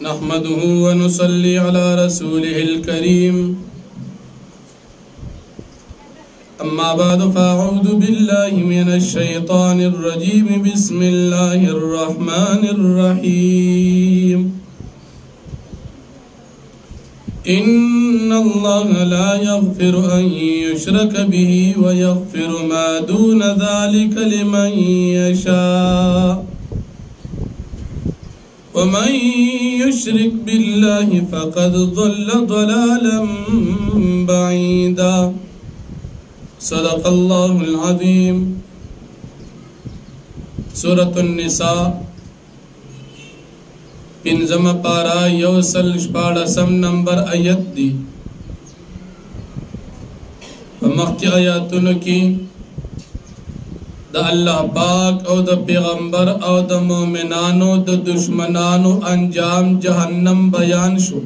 نحمده ونصلي على رسوله الكريم أما بعد فأعوذ بالله من الشيطان الرجيم بسم الله الرحمن الرحيم إن الله لا يغفر أن يشرك به ويغفر ما دون ذلك لمن يشاء ومن يشرك بالله فقد ضل ضلالا بعيدا صدق الله العظيم سورة النساء پنځم پارا یوسل شپاړسم نمبر آیت دی په مخکې آیاتونو کې د الله پاک او د پیغمبر او د مؤمنانو د دشمنانو انجام جهنم بیان شو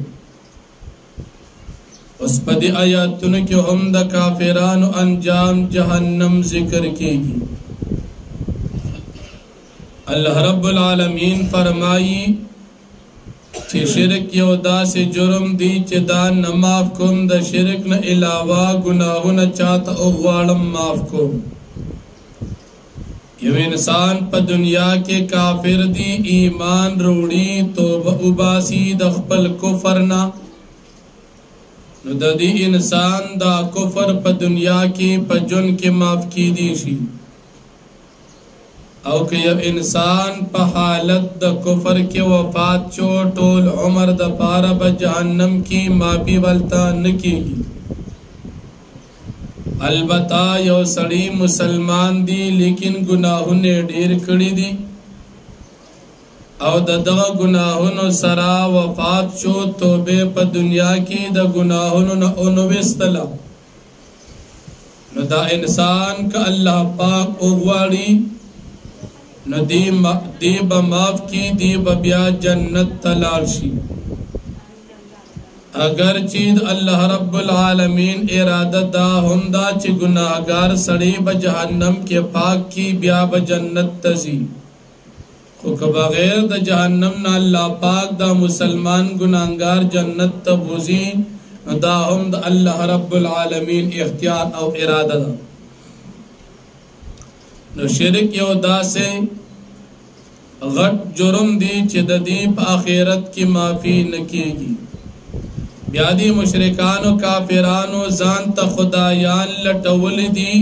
اوس په دې آیاتونو کې هم د کافرانو انجام جهنم ذکر کیږي الله رب العالمین فرمایي چې شرک یو داسې جرم دی چې دا نه معاف کوم د شرک نه علاوه ګناهونه چاته وغواړم معاف کوم یو انسان په دنیا کې کافر دی ایمان وروړي توبه وباسي د خپل کفر نه نو د دې انسان دا کفر په دنیا کې په جون کې معاف کیدی شي او که یو انسان په حالت د کفر کې وفات شو ټول عمر د پاره په جهنم کې معافي ولتا نه کیږي البته یو سړی مسلمان دی لیکن گناهونه ډیر کړی دي او دغه گناهونو سره وفات شو توبه په دنیا کې د گناهونو نه اونوستلا نو دا انسان که الله پاک وغواړي نو دی به معاف کی دی به بیا جنت تلال شي اگر چید اللہ رب العالمین اراده دا ہندا چی گناہگار سڑی با جہنم کے پاک کی بیا با جنت تزی خو که بغیر دا جہنم نا اللہ پاک دا مسلمان گناہگار جنت تبوزی دا ہم دا اللہ رب العالمین اختیار او اراده دا نو شرک یو دا سے غٹ جرم دی چی دا دی پا آخرت کی معافی نکیگی بیا دی مشرکانو کافرانو ځان ته خدایان لټول دي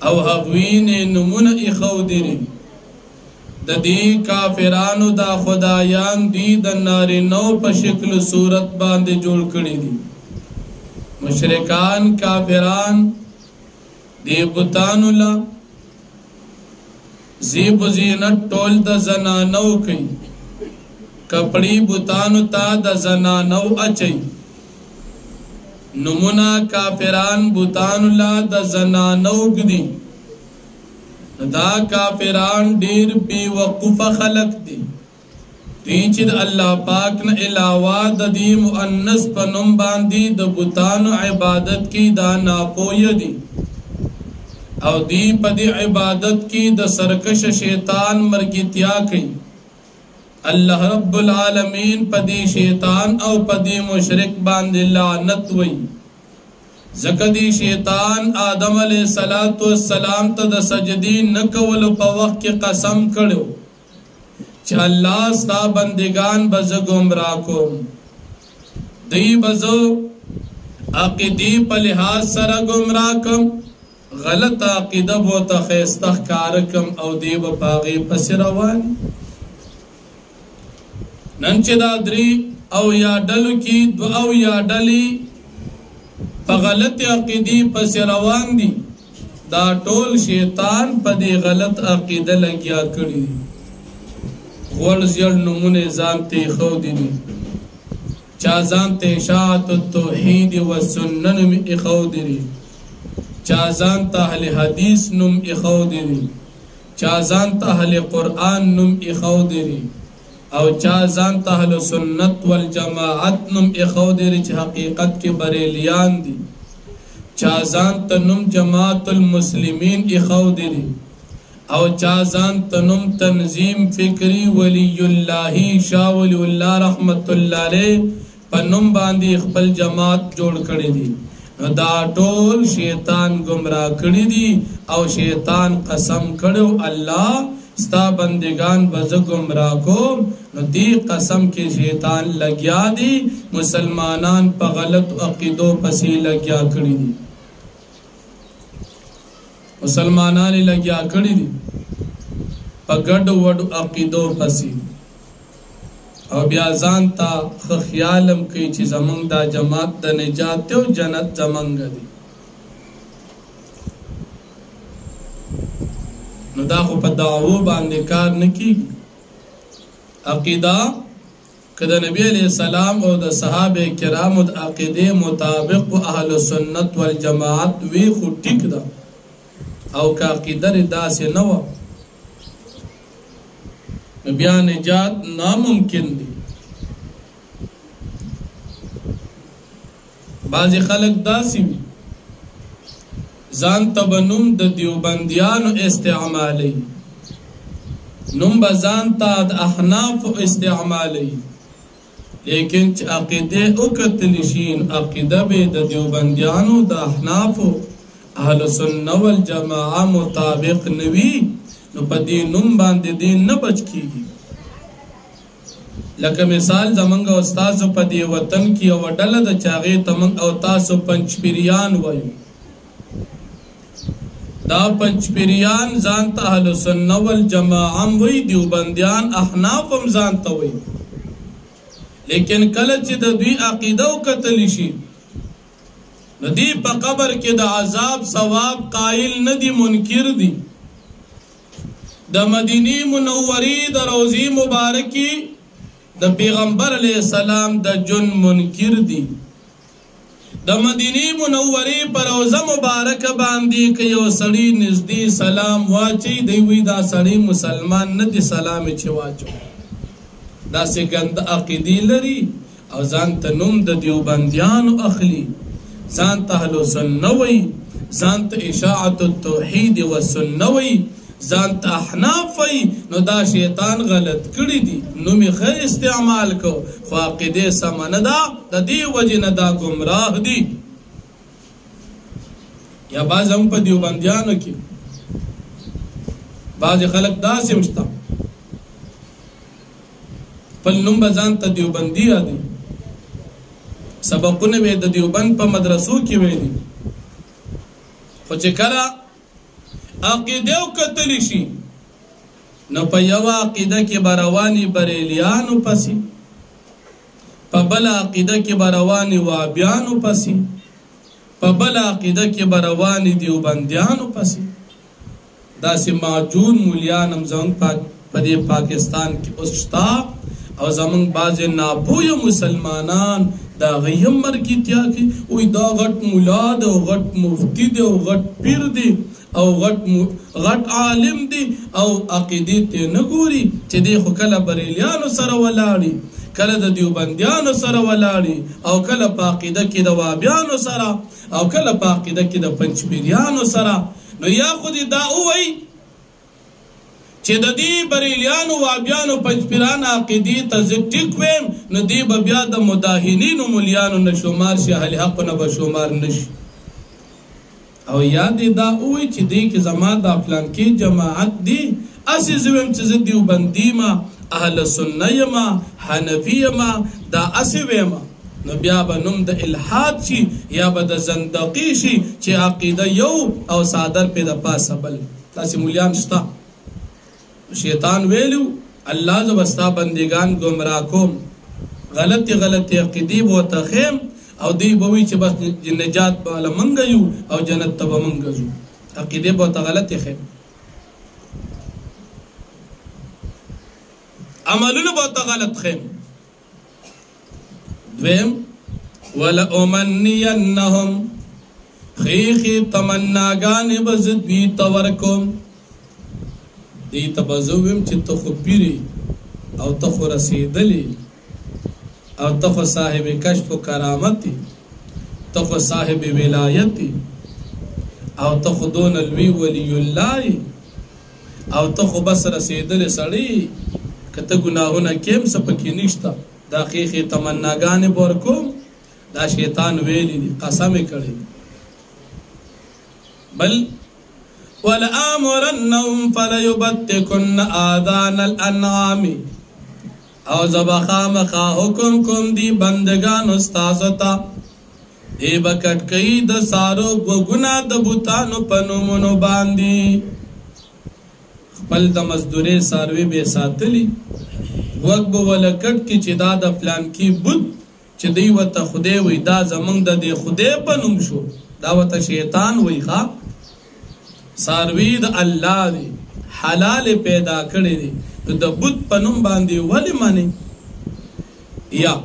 او هغوی نه نمونه ایښودي دي د دې کافرانو دا خدایان دي د نارینو په شکل صورت باندې جوړ کړي دي مشرکان کافران دی بتانو لا زیب زینت ټول د زنانو کوي کپڑی بوتانو تا د زنانو اچي نمونا کافران بوتانو لا د زنانو گدي دا کافران ډیر بی وقوف خلق دي چې د الله پاک نه علاوه د دې مؤنث په نوم باندې د بوتانو عبادت کی دا ناپوه دي او دی په دې عبادت کی د سرکش شیطان مرګتیا کوي اللہ رب العالمین پدی شیطان او پدی مشرک باندې لعنت وی زکه دی شیطان آدم علیہ السلام ته د سجدی نکول په وخت کې قسم کړو چې الله ستا بندگان بز گمراه کوم دی بزو عقیدی په لحاظ سره گمراه کم غلط عقیده بو تخیستخ کارکم او دی په پاغي پس روان نن چې دا درې او یا ډلو کې دو او یا ډلې په غلط عقیدې پس روان دي دا ټول شیطان په دې غلط عقیده لګیا کړی غوړ زیړ نمونه ځان ته خو دي چا ځان ته اشاعت التوحید و سنن می اخو دي چا ځان ته اهل حدیث نم اخو دي چا ځان ته اهل قرآن نم اخو دي او چا ځان ته اهل سنت والجماعت نم اخودر چې حقیقت کې بریلیان دي چا ځان ته نم جماعت المسلمین اخودر او چا ځان تنم تنظیم فکری ولی الله شاه ولی الله رحمت الله علیه پنوم باندې خپل جماعت جوړ کړی دي نو دا ټول شیطان گمراه کړی دي او شیطان قسم کړو الله ستا بندگان بز گمراه کو نو دی قسم کې شیطان لګیا دي مسلمانان په غلط عقیدو پسې لګیا کړی دي مسلمانان لګیا کړی دي په ګډ وډ عقیدو پسې او بیا ځان ته خیالم کوي چې زمونږ دا جماعت د نجات او جنت زمونږ دی نو دا خو په دعوو باندې کار نه کیږي عقیده که د نبی علیہ السلام او د صحابه کرامو د عقیده مطابق اهل سنت والجماعت وی خو ټیک ده او که عقیده داسې نه وه بیا نجات ناممکن دی بعضی خلق داسی وی ځان ته به نوم د دیوبندیانو استعمالی نوم به ځان ته د احنافو استعمالی لیکن چې عقیده وکتلی شي عقیده به د دیوبندیانو د احنافو اهل سنت والجماعه مطابق نوی نو په دې نوم باندې دین نه بچ کیږي لکه مثال زمونږ استاد په دې وطن کې او ډله د چاغې تمنګ او تاسو پنځپیریان وایو دا پنځپیریان ځان ته اهل سنت والجماعه وایي دیوبندیان احناف هم ځان ته وایي لیکن کله چې د دوی عقیده وکتل شي نو دی په قبر کې د عذاب ثواب قائل نه دي منکر دي د مدینی منوری د روزی مبارکی د پیغمبر علیہ السلام د جن منکر دی د مدینی منوری پر روزه مبارک باندې که یو سړی نزدې سلام واچي دی وی دا سړی مسلمان نه دی سلام چې واچو دا څنګه عقیدی لري او ځان ته نوم د دیوبندیانو اخلي ځان ته اهل سنت وی ځان ته اشاعت التوحید والسنت وی ځان ته احناف وی نو دا شیطان غلط کړی دی نو می خ استعمال کو خو عقیده سم نه دا د دې وجه نه دا گمراه دی یا باز هم په دیوبندیانو کې باز خلک داسې مشته په نوم ځان ته دیوبندی یادي سبقونه به د دیوبند په مدرسو کې ویلي خو چې کله عقیده وکتلی شي نو په یو عقیده کې بروانی بریلیانو پسې په بل عقیده کې بروانی وابیانو پسې په بل عقیده کې بروانی دیوبندیانو پسې داسې معجون مولیان هم زموږ په دې پاکستان کې اوس شته او زمونږ بعض ناپوه مسلمانان دا غیم مرګتیا کې وای دا غټ مولا دی او غټ مفتی دی او غټ پیر دی او غټ عالم دی او عقیدې ته نه ګوري چې دی خو کله بریلیانو سره ولاړي کله د دیوبندیانو سره ولاړي او کله په عقیده کې د وابیانو سره او کله په عقیده کې د پنځپیریانو سره نو یا خو دې دا وای چې د دې بریلیانو وابیانو پنځپیرانو عقیدې ته زه ټیک ویم نو دی به بیا د مداهنینو مولیانو نه شمار شي اهل حق نه به شمار نشي او یاد دا وای چې دی کې زما د پلان کې جماعت دی اسی زویم چې زه دیوبندی ما اهل سنت ما حنفی ما دا اسی ویم نو بیا به نوم د الحاد شي یا به د زندقی شي چې عقیده یو او صادر په د پاسه بل تاسو مولیان شته شیطان ویلو الله زبستا بندگان گمراه کوم غلطی عقیدی بو تخیم او دی بوي چې بس نجات بالا منګیو او جنت ته منګزو عقیده بو ته غلطی خیم عملونه بو ته غلط خیم دویم ولا امنینهم خیخی تمناگان بزد بی تورکم دی تبزویم چې ته خو پیری او ته خو رسیدلی او ته خو صاحب کشف و کرامتی ته خو صاحب ولایتی او ته خو دون الوی ولی الله او ته خو بس رسیدلې سړی که ته ګناهونه کیم څه پکې نشته دا خیښې تمناګانې به ورکوم دا شیطان ویلی دي قسم یې کړی بل ولآمرنهم فلیبتکن آذان الانعام او زبا خامخا حکم کوم دی بندگان استاسو ته دی به کټکۍ د سارو غوږونه د بوتانو په نومونو باندې خپل د مزدورۍ څاروي به یې ساتلي غوږ به وله کټ کړي چې دا د فلانکي بت چې دی ورته خدای وایي دا زمونږ د دې خدای په نوم شو دا ورته شیطان وایي ښه څاروي د الله دی حلال پیدا کړی دی د بت په نوم باندې ولې منې یا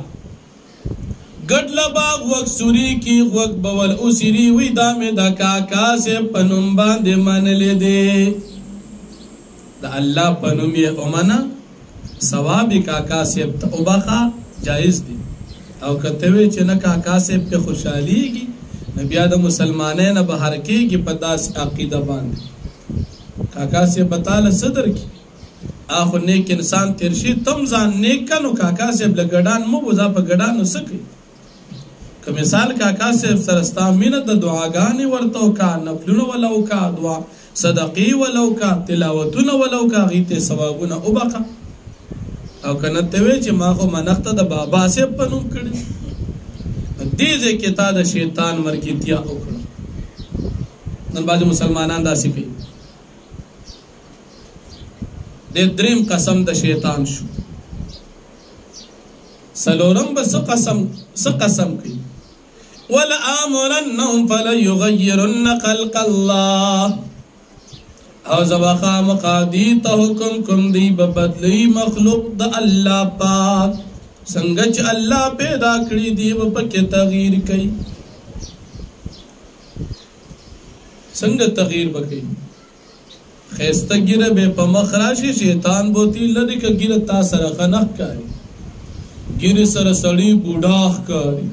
ګډ لباغ وک سوري کی غوږ به ول اوسري وي دا مې د کاکا صاحب په نوم باندې منلې دی د الله په نوم یې ومنه ثواب کاکا صاحب ته وبخه جایز دی او کته وی چې نه کاکا صاحب په خوشحاليږي نه بیا د مسلمانانو به هر کېږي په داس عقیده باندې کاکا صاحب تعالی صدر کی اخو نیک انسان ترشي تم ځان نیک کنو کاکا صاحب لګډان مو وځه په ګډانو سکی که مثال کاکا صاحب سرستا مینه د دعاګانې ورته وکا نفلونه ولو کا دعا صدقې ولو کا تلاوتونه ولو کا غیته ثوابونه وبقه او کنه ته وی چې ما خو منښت د بابا صاحب په نوم کړی دې ځکه تا د شیطان مرګتیا وکړه نن باندې مسلمانان داسې کوي د دریم قسم د شیطان شو سلورم بس قسم کوي ولا امرنهم فليغيرن خلق الله او زبخا مقادی ته حکم کوم دی بدلی مخلوق د الله پاک څنګه چې الله پیدا کړی دی په کې تغییر کوي څنګه تغییر وکړي خسته ګیره به په مخراشي شیطان بوتي لری ک ګیره تا سره خنخ کوي ګیره سره سړی بوډاخ کوي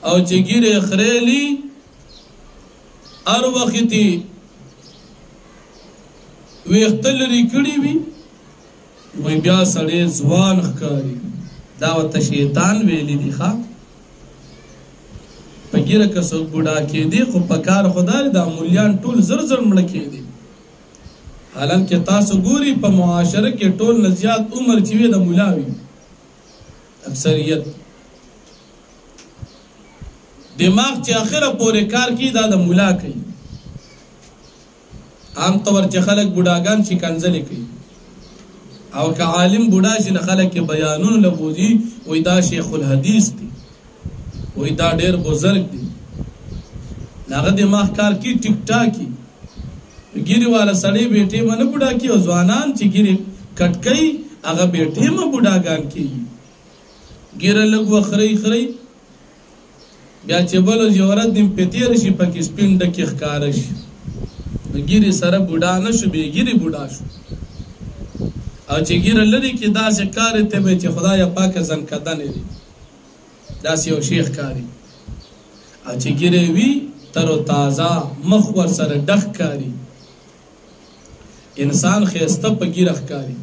او چې ګیره خریلی ار وختي ویختل ریکړی وی وای بیا سړی ځوان ښکاری دا وته شیطان ویلی دی ښا پګیره کسو بوډا کې دی خو پکار خدای دا مولیان ټول زر زر مړ کې دی حالانکه تاسو ګوري په معاشره کې ټول نزيات عمر چې وي د مولاوي اکثریت دماغ چې اخره پورې کار کوي دا د مولا کوي عام طور چې خلک بوډاګان شي کنځلې کوي او که عالم بوډا شي نه خلک بیانونه لبوزي وای دا شیخ الحدیث دی وای دا ډېر بزرګ دی هغه دماغ کار کوي ټیک ټاکي ګیری والا سړی بیٹې منه بوډا کی او ځوانان چې ګیری کټکای هغه بیٹې م بوډاګان کی ګیره لګ وخري خري بیا چې بل یورت دیم پتیر شي پکې سپین د کې ښکار شي ګیری سره بوډا نه شو به ګیری بوډا شو او چې ګیره لري کې داسې کار ته به چې خدای پاک ځن کده نه دی داسې یو شیخ کاری او چې ګیره وی تر تازه مخ ور سره ډخ کاری انسان خيسته په ګیره ښکاری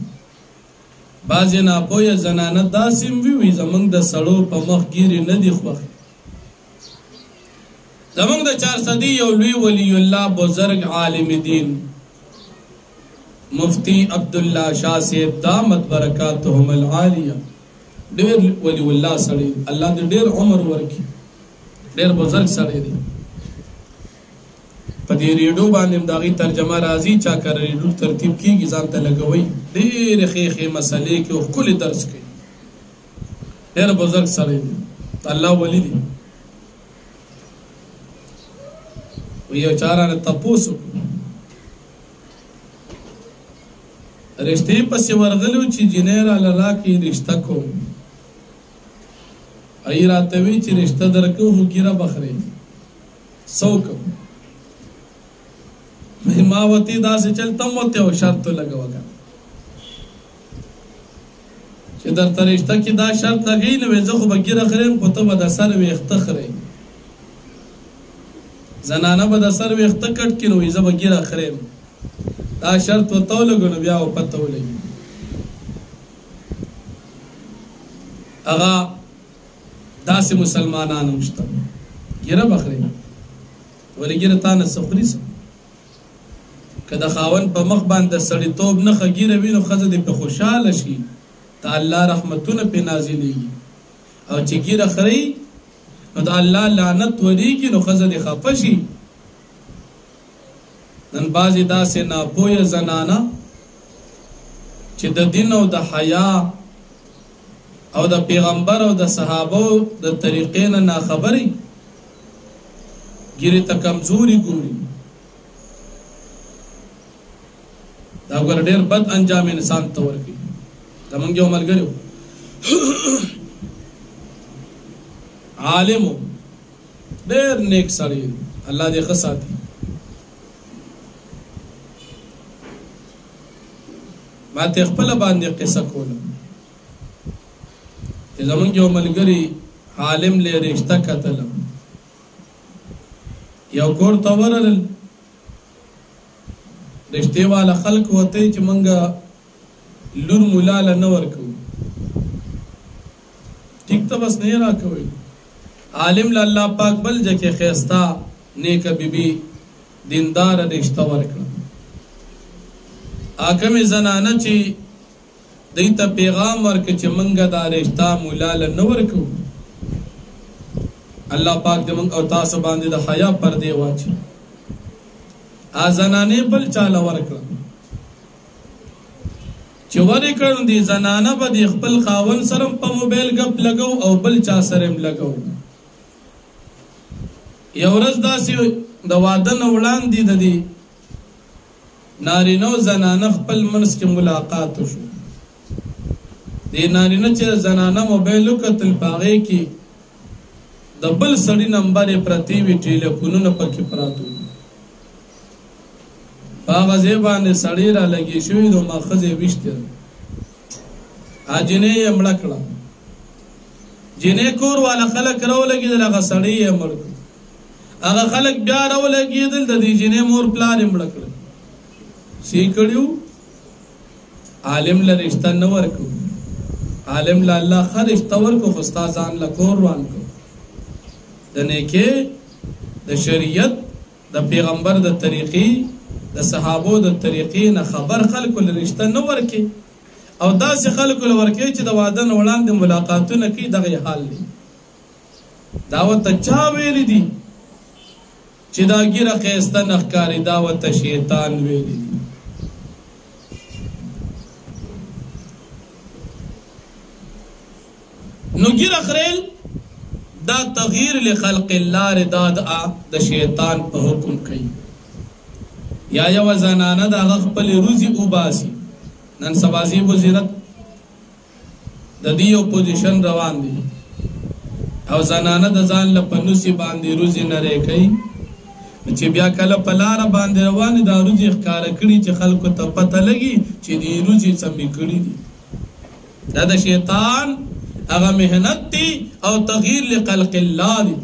بعضې ناپوهه زنانه داسې وي زمونږ د سړو په مخ ګیرې نه دي خوښې زمونږ د 400 یو لوی ولی الله بزرگ عالم دین مفتی عبدالله شاه صاحب دامت برکاتهم العالیه ډېر ولی الله سړی الله دې ډېر عمر ورکړي ډېر بزرگ سړی دی په دې ریډیو باندې داغي ترجمه راځي چا کړ ریډیو ترتیب کیږي ځان ته لګوي ډېر خېخې مسلې کې او کلی درس کوي ډېر بزرگ سړی دی الله ولی دی ویو چارانه تپوسو رشتې پسې ورغلو چې جنیر الله کې رشتہ کوم ای راتوي چې رشتہ درکو هوګیره بخره سوکم مهماوتی دا سے چلتا موتے ہو شرط لگا وگا چې در ترشتہ کی دا شرط لگئی نوے زخو بگیر اخرین خطا بدا سر وی اختخرین زنانه بدا سر وی اختکٹ کی نوی زبگیر اخرین دا شرط ورته ولګو نو بیا پته ولګي هغه داسې مسلمانان هم شته ګیره بخري ولې ګیره تا نه څه خوري څه که د خاوند په مخ باندې سړیتوب نښه ګیره وي نو ښځه دې پې خوشحاله شي د الله رحمتونه پې نازلېږي او چې ګیره خوري نو د الله لعنت ورېږي نو ښځه دې خفه شي نن بعضې داسې ناپوهه زنانه چې د دین او د حیا او د پیغمبر او د صحابو د طریقې نه ناخبري ګیرې ته کمزوري ګوري دا ګوره ډېر بد انجام انسان ته ورکوي زمونږ یو ملګری و عالم و ډېر نیک سړی الله دې ښه ساتي ما ته خپله باندې قصه کوله چې زمونږ یو ملګري عالم له رشته کتله یو کور ته ورغلل رشتې والا خلک وته چې مونږه لور مولا له نه ورکوو ټیک ته بس نه راکوئ عالم له الله پاک بل ځکه ښایسته نیکه بیبي دینداره رشته ورکړه آکمې زنانه چې دوی ته پیغام ورکړه چې مونږه دا رشته مولا له نه ورکوو الله پاک دې مونږ او تاسو باندې د حیا پردې واچي زنانه بل چاله ورکړه چې ورکړه نو دې زنانه به د خپل خاوند سره په موبایل غپ لګو او بل چا سره هم لګو یو ورځ داسې د واده نه وړاندې د دې نارینه او زنانه خپل منځ کې ملاقات وشو دې نارینه چې زنانه موبایل وکتل په هغې کې د بل سړي نمبر یې پرتې وي ټیلیفونونه پکې پراته وي په هغه ځای باندې سړی را لګې شوي د ما ښځې ویشتې ده جنۍ یې مړه کړه جنۍ کور والا خلک راولګېدل هغه سړی یې مړ کړ هغه خلک بیا راولګېدل د دې جنۍ مور پلار یې مړه کړل څه یې کړي عالم له رشته نه ورکړو عالم له الله ښه رشته ورکړو خو ستا ځان له کور روان کړو د نیکۍ د شریعت د پیغمبر د طریقې د صحابو د طریقې نه خبر خلکو له رشته نه ورکړي او داسې خلکو له ورکړي چې د واده نه وړاندې ملاقاتونه کوي دغه حال دی دا ورته چا ویلي دي چې دا ګیره ښایسته نه ښکاري دا ورته شیطان ویلي دي نو ګیره خریل دا تغییر لخلق الله ردا د شیطان په حکم کوي یا یو زنانه د هغه خپل روزي وباسي نن سبازي وزارت د دې یو پوزیشن روان دی او زنانه د ځان له پنوسی باندې روزي نه کوي چې بیا کله په لاره باندې روان دا روزي ښکارا کړي چې خلکو ته پته لګي چې دې روزي سمې کړي دي دا د شیطان هغه مهنت دی او تغییر لخلق الله دی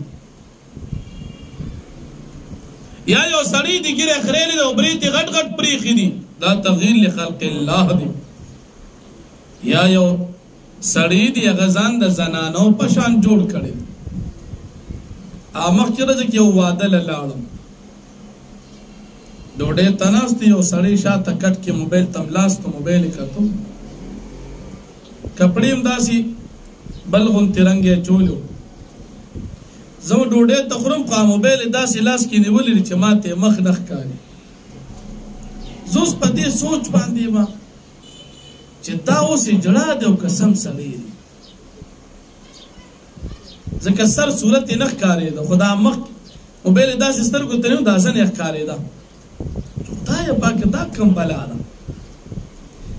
یا یو سړی دی ګیره خریلې ده او بریتې غټ غټ پریښي دي دا تغییر لخلق الله دی یا یو سړی دی هغه ځان د زنانو په شان جوړ کړی مخکې ورځ کې یو واده له لاړم ډوډۍ ته ناست یو سړی شاته کټ کې موبایل ته ملاست موبایل یې کتو کپړې هم داسې بل غوندې رنګ یې چولو زه ډوډۍ ته خورم خو موبایل یې داسې لاس کې نیولی دی چې ما ته یې مخ نه ښکاري زه اوس په دې سوچ باندې یم چې دا اوس یې جړا دی او قسم سړی دی ځکه سر صورت یې نه ښکارېده خو دا مخ موبایل یې داسې سترګو ته نیو دا ځنې یې ښکارېده خدایه پاکه دا کوم بلا ده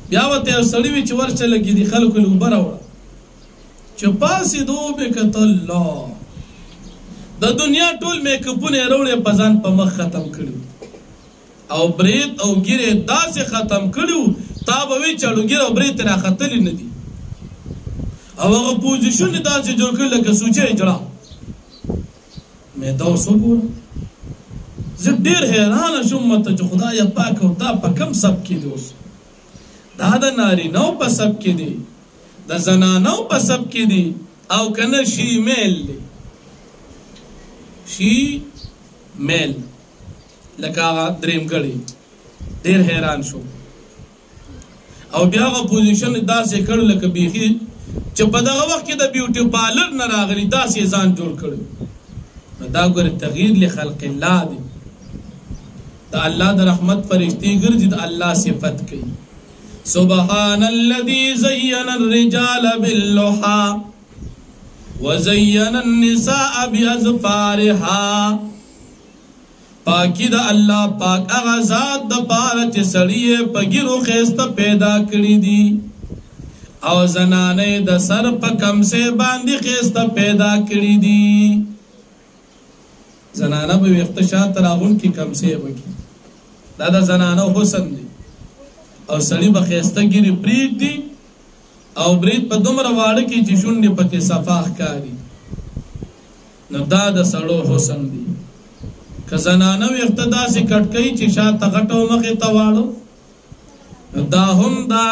بیا ورته یو سړي وي چې ورشه لګي دي خلکو له اوبه راوړه چې پاسېدو مې کتل الله د دنیا ټول میکاپونه یې راوړې په ځان په مخ ختم کړي او برید او ګیرې داسې ختم کړي تا به وي چې اړوګیر او برید ترې راختلي نه دي او هغه پوزیشن یې داسې جوړ کړي لکه سوچه یې جړه مې دا اوس وګوره زه ډېر حیرانه شوم مته چې خدایه پاکه دا په کوم سب کې دی اوس دا د نارینهو په سب کې دی د زنانو په سب کې دی او که نه شي میل دی شي میل لکه هغه درېمګړی ډېر حیران شو او بیا هغه پوزیشن داسې کړ لکه بیخي چې په دغه وخت کې د بیوټي پارلر نه راغلي داسې ځان جوړ کړی دا ګوره تغییر لخلق الله دی د الله د رحمت فرشتي ګرځي د الله صفت کوي سبحان الذي زين الرجال باللحى وزين النساء بأظفارها پاکی د الله پاک هغه ذات د پاره چې سړی په ګیرو خسته پیدا کړی دي او زنانه د سر په کمسه باندې خسته پیدا کړی دي زنانه به وخت شاته راغون کی کمسه وکي دا د زنانه حسن دی او سړی به خسته ګیری پریک دی او برید په دومره واړه کې چې شونډې پکې صفاح کاری نو دا د سړو حسن دی که زنانه ویخته داسې کټکوي چې شاته غټو مخې ته واړو دا هم دا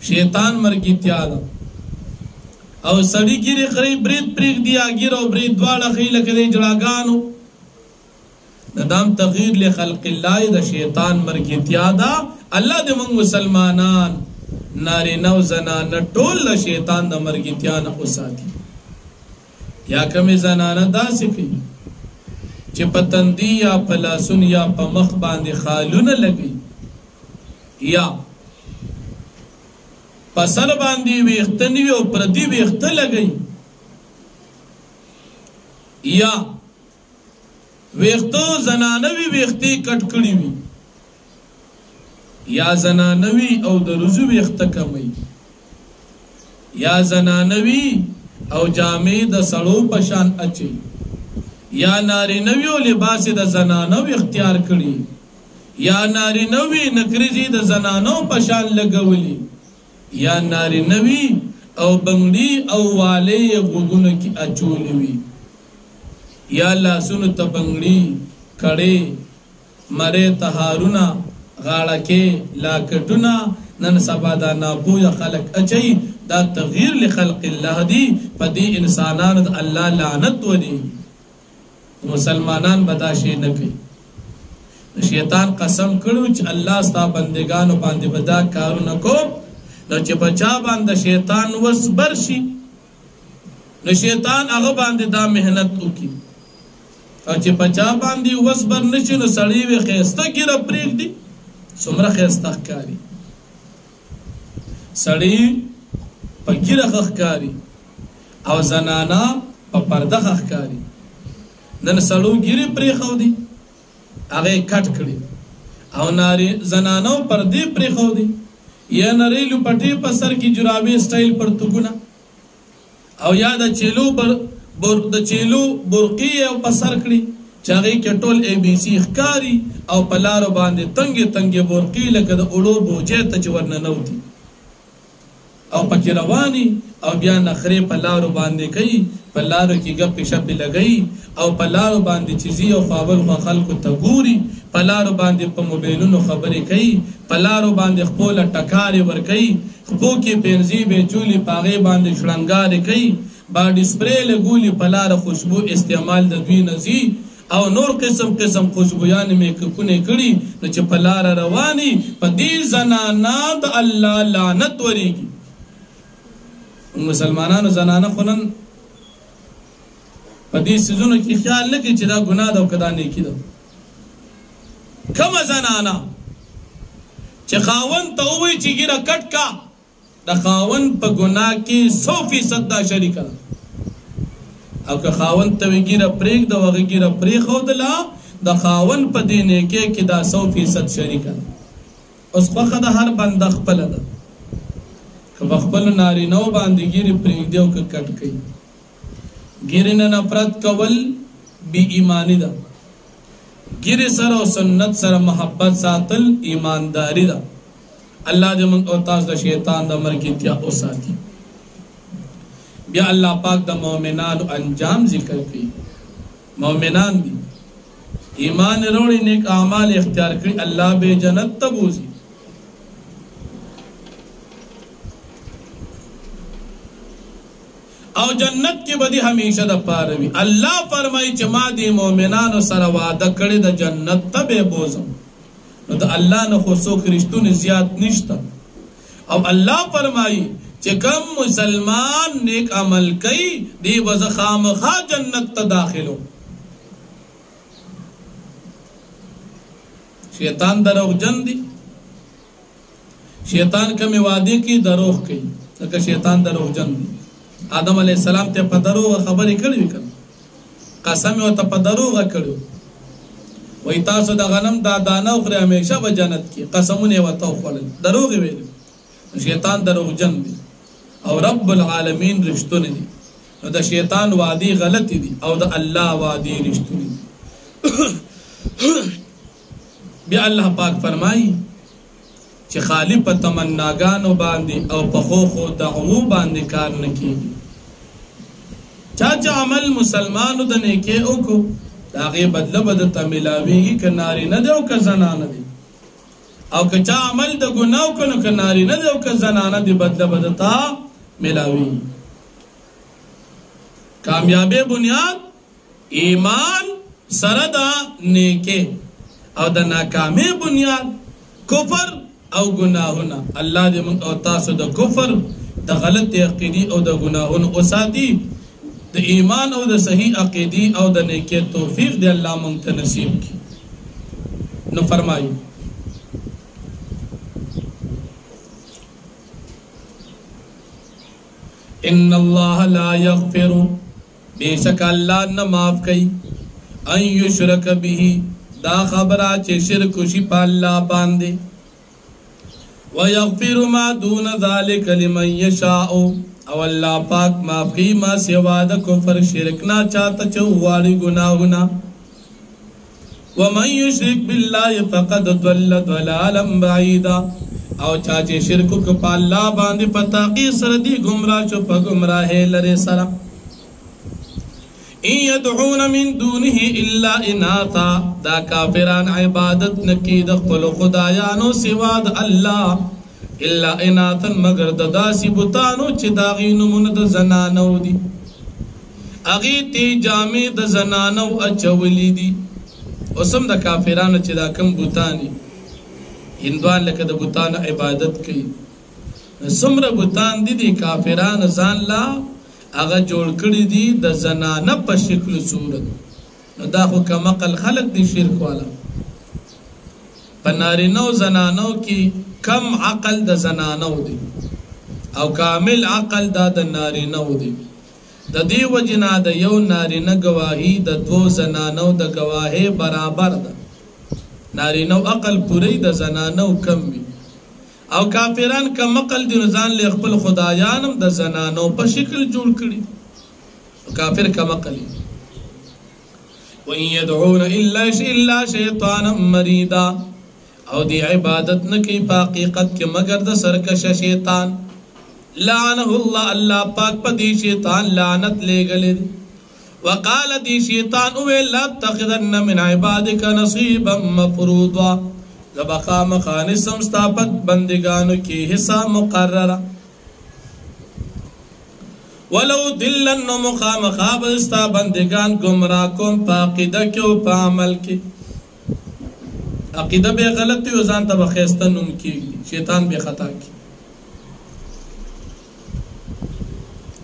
شیطان مرګیتیا ده او سړی ګیرې خري برید پرېږدي ګیر او برید دواړه ښیي لکه د جړاګانو د دام تغییر لخلق الله د شیطان مرګیتیا ده الله دې موږ مسلمانان نارینه او زنانه ټول د شیطان د مرګیتیا نه وساتي یا کومې زنانه داسې کوي چې په تندي یا په لاسون یا په مخ باندې خالونه لګي یا په سر باندې ویښته نه وي او پردي ویښته لګي یا ویښتو زنانه وي ویښتې کټ کړي وي یا زنانه وي او د روزو ویښته کموي یا زنانه وي او جامې د سړو په شان اچي یا نارینوی او لباس د زنانو اختیار کړي یا نارینوی نکریزي د زنانو په شان لګولي یا نارینوی او بنگړي او والي غوګونو کې اچولي وي یا لاسونو ته بنگړي کړي مره تهارونه غاړه کې لاکټونه نن سبا دا ناپوهه خلق اچي دا تغییر لخلق الله دی په دې انسانانو د الله لعنت ونی مسلمانان بداشي نه کوي شیطان قسم کړو چې الله ستا بندگانو باندې بدا کارونه کو نو چې بچا باندې شیطان وسبر شي نو شیطان هغه باندې دا مهنت وکي او چې بچا باندې وسبر نشي نو سړی وي خيسته ګره پریک دي څومره خيسته ښکاری سړی په ګره ښکاری او زنانا په پرده ښکاری نن سړو ګری پرې خو دي هغه کټ کړي او ناری زنانو پردې پرې خو دي یا نریلو پټي په سر کې جرابې سټایل پر تګونه او یا د چيلو د چيلو برقي او په سر کړي چاغې کې ټول اي بي سي ښکاری او په لارو باندې تنګي تنګي برقي لکه د اړو بوجه ته چورنه نوتي او پکې رواني او بیا نخري په لارو باندې کوي په لارو کې ګپ شپ لګي او په لارو باندې چيزي او فاول خو خلکو ته ګوري په لارو باندې په موبایلونو خبرې کوي په لارو باندې خپل ټکاري ور کوي خپو کې پنځي به چولي پاغه باندې شړنګار کوي باډي سپری لګولي په لارو خوشبو استعمال د دوی نزي او نور قسم قسم خوشبويان میک کونه کړي نو چې په لار رواني په دې زنانا د الله لعنت وريږي مسلمانانو زنانه خونن په دې سيزونو کې خیال لکه چې دا ګناه ده او کدا نیکی ده کومه زنانه چې خاوند ته وایي چې ګیره کټ کا د خاوند په ګناه کې 100% دا شریک ده او که خاوند ته وایي ګیره پرېږ د وغه ګیره پرې خودلا د خاوند په دې نیکی کې دا 100% شریک ده اوس خو د هر بنده خپل ده که خپل نارینه باندې ګیره پرېږ دی او که کټ کوي ګیره نه نفرت کول بی ایمانی ده ګیره سره او سنت سره محبت ساتل ایمانداری ده الله دې موږ او تاسو د شیطان د مرګتیا او ساتي بیا الله پاک د مؤمنانو انجام ذکر کوي مؤمنان دي ایمان روڑی نیک اعمال اختیار کری اللہ بے جنت تبوزی او جنت کی بدی ہمیشہ دا پاروی اللہ فرمائی چھ ما دی مومنانو سر وعدہ کری دا جنت تبے بوزم نو دا اللہ نے خصوص رشتون زیاد نشتا او اللہ فرمائی چھ کم مسلمان نیک عمل کئی دی وزخام خواہ جنت تا داخلو شیطان دروغ جن دی شیطان کمی وعدے کی دروغ کی لکہ شیطان دروغ جن دی آدم علیہ السلام تے پا دروغ خبری کڑوی کن قسمی و تا پا دروغ کڑو وی تاسو دا غنم دا دانا اخری ہمیشہ با جنت کی قسمونے و تا اخوالن دروغ ویلی شیطان دروغ جن دی او رب العالمین رشتون دی دا شیطان وعدی غلطی دی او دا اللہ وعدی رشتون دی بیا اللہ پاک فرمائی چھ خالی پا تمناگانو باندی او پا خوخو دعوو باندی کار نکی چاچا عمل مسلمانو دا نیکے اوکو داغی بدل بدتا ملاوی گی که ناری ندے او که زنان دے او که چا عمل دا گناو کنو که ناری ندے او که زنان دے بدل بدتا ملاوی گی کامیابی بنیاد ایمان سردا نیکے او دا ناکامی بنیاد کفر او گناہونا اللہ دے من او تاسو دا کفر دا غلط عقیدی او دا گناہونا اساتی دا ایمان او دا صحیح عقیدی او دا نیکی توفیق دے اللہ منت نصیب کی نو فرمائی ان اللہ لا یغفر بے شک اللہ نہ معاف کئی ان یشرک بھی دا خبرہ چے شرک شی پا اللہ باندے وَيَغْفِرُ مَا دُونَ ذَلِكَ لِمَنْ يَشَاءُ او اللہ پاک معافی ما سوا دا کفر شرکنا چاہتا چواری گناہنا وَمَنْ يُشْرِكْ بِاللَّهِ فَقَدْ ضَلَّ ضَلَالًا بَعِيدًا او چاچے شرکو کپا اللہ باندے پتاقی سردی گمراہ چو پا گمراہ لرے سرا ان يدعون من دونه الا اناثا دا کافران عبادت نکی دخل خدایانو سواد اللہ الا اناثا مگر داسی بتانو چی داغی نمون دا زنانو دی اغی تی جامع دا زنانو اچولی دی اسم دا کافرانو چی دا کم بتانی ہندوان لکہ دا بتان عبادت کی سمر بتان دی کافران زان لا اگا جوڑ کری دی دا زنانہ پا شکل صورت نو دا خو کم عقل خلق دی شرک والا پا نارینو زنانو کی کم عقل دا زنانو دی او کامل عقل دا دا نارینو دی دا دی وجنا دا یو نارینہ گواہی دا دو زنانو دا گواہی برابر دا نارینو عقل پوری دا زنانو کم بھی او کافران کم عقل دی نزان لے اخبر خدایانم دا زنانو پا شکل جوڑ کری کافر کم عقلی وَإِن يَدْعُونَ إِلَّا شَيْطَانًا مَرِيدًا او دی عبادت نکی پا حقیقت کے مگر دا سرکش شیطان لعنہ اللہ اللہ پاک پا دی شیطان لعنت لے گلے دی وقال دی شیطان اوے لا تخذن من عبادک نصیبا مفروضا زبقا مخانی سمستاپت بندگانو کی حصہ مقررہ ولو دلن مخام خواب استا بندگان گمراہ کن پا عقیدہ کیو پا عمل کی عقیدہ بے غلطی وزان تب خیستن ان کی شیطان بے خطا کی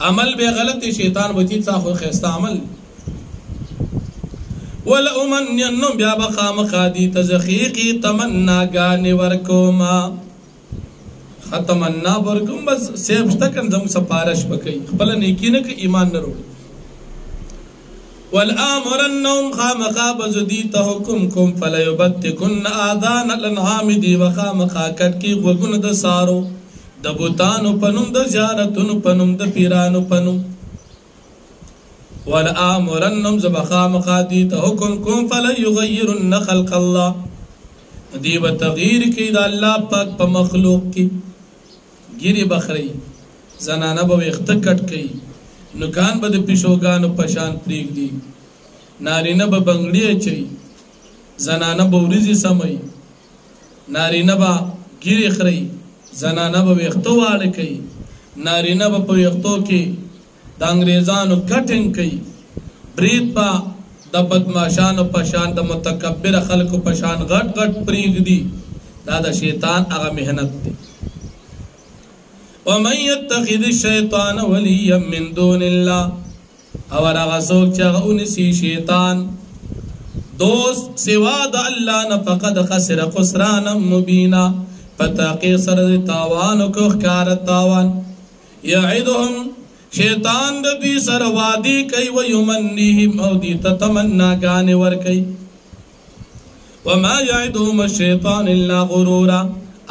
عمل بے غلطی شیطان بچیت ساخو خیستہ عمل وَلَأُمَنِّيَنُّمْ بیا بخام خادی تزخیقی تمنا گانی ورکوما تمنا ورکوم بس سیبشتکن زم سپارش بکی بلا نیکی نک ایمان نرو وَالْآمُرَنَّهُمْ خام خواب زدیت حکم کم فَلَيُبَتِّكُنَّ آذَانَ الْأَنْعَامِ دی وخام خاکت کی وگن دا سارو دا بوتانو پنم دا زیارتنو پنم دا پیرانو پنم وَلَآمُرَنَّهُمْ زبخام خادیت حکم کم فَلَيُغَيِّرُنَّ خَلْقَ اللَّهِ دی و تغییر کی دا اللہ پاک پا مخلوق کی گیری بخری زنانہ با اختکٹ کی نکان با دا پیشوگانو پشان پریگ دی نارینہ با بنگڑی چی زنانه بورزی سمئی نارینه با گیری خری زنانه با ویختو واړه کوي نارینه با په ویختو کې د انګریزانو کټنګ کوي برید با د بدمعشانو پشان د متکبر خلکو پشان غټ غټ پریږدي دا د شیطان هغه محنت دی ومن يتخذ الشيطان وليا من دون الله اور هغه څوک چې هغه ونیسي شیطان دوست سوا د الله نه فقد خسر خسرانا مبینا فتاقی سر تاوان کو ښکار تاوان یعدهم شیطان د دوی سره وعدې کوي ویمنیهم او دوی ته تمناګانې ورکوي وما يعدهم الشیطان الا غرورا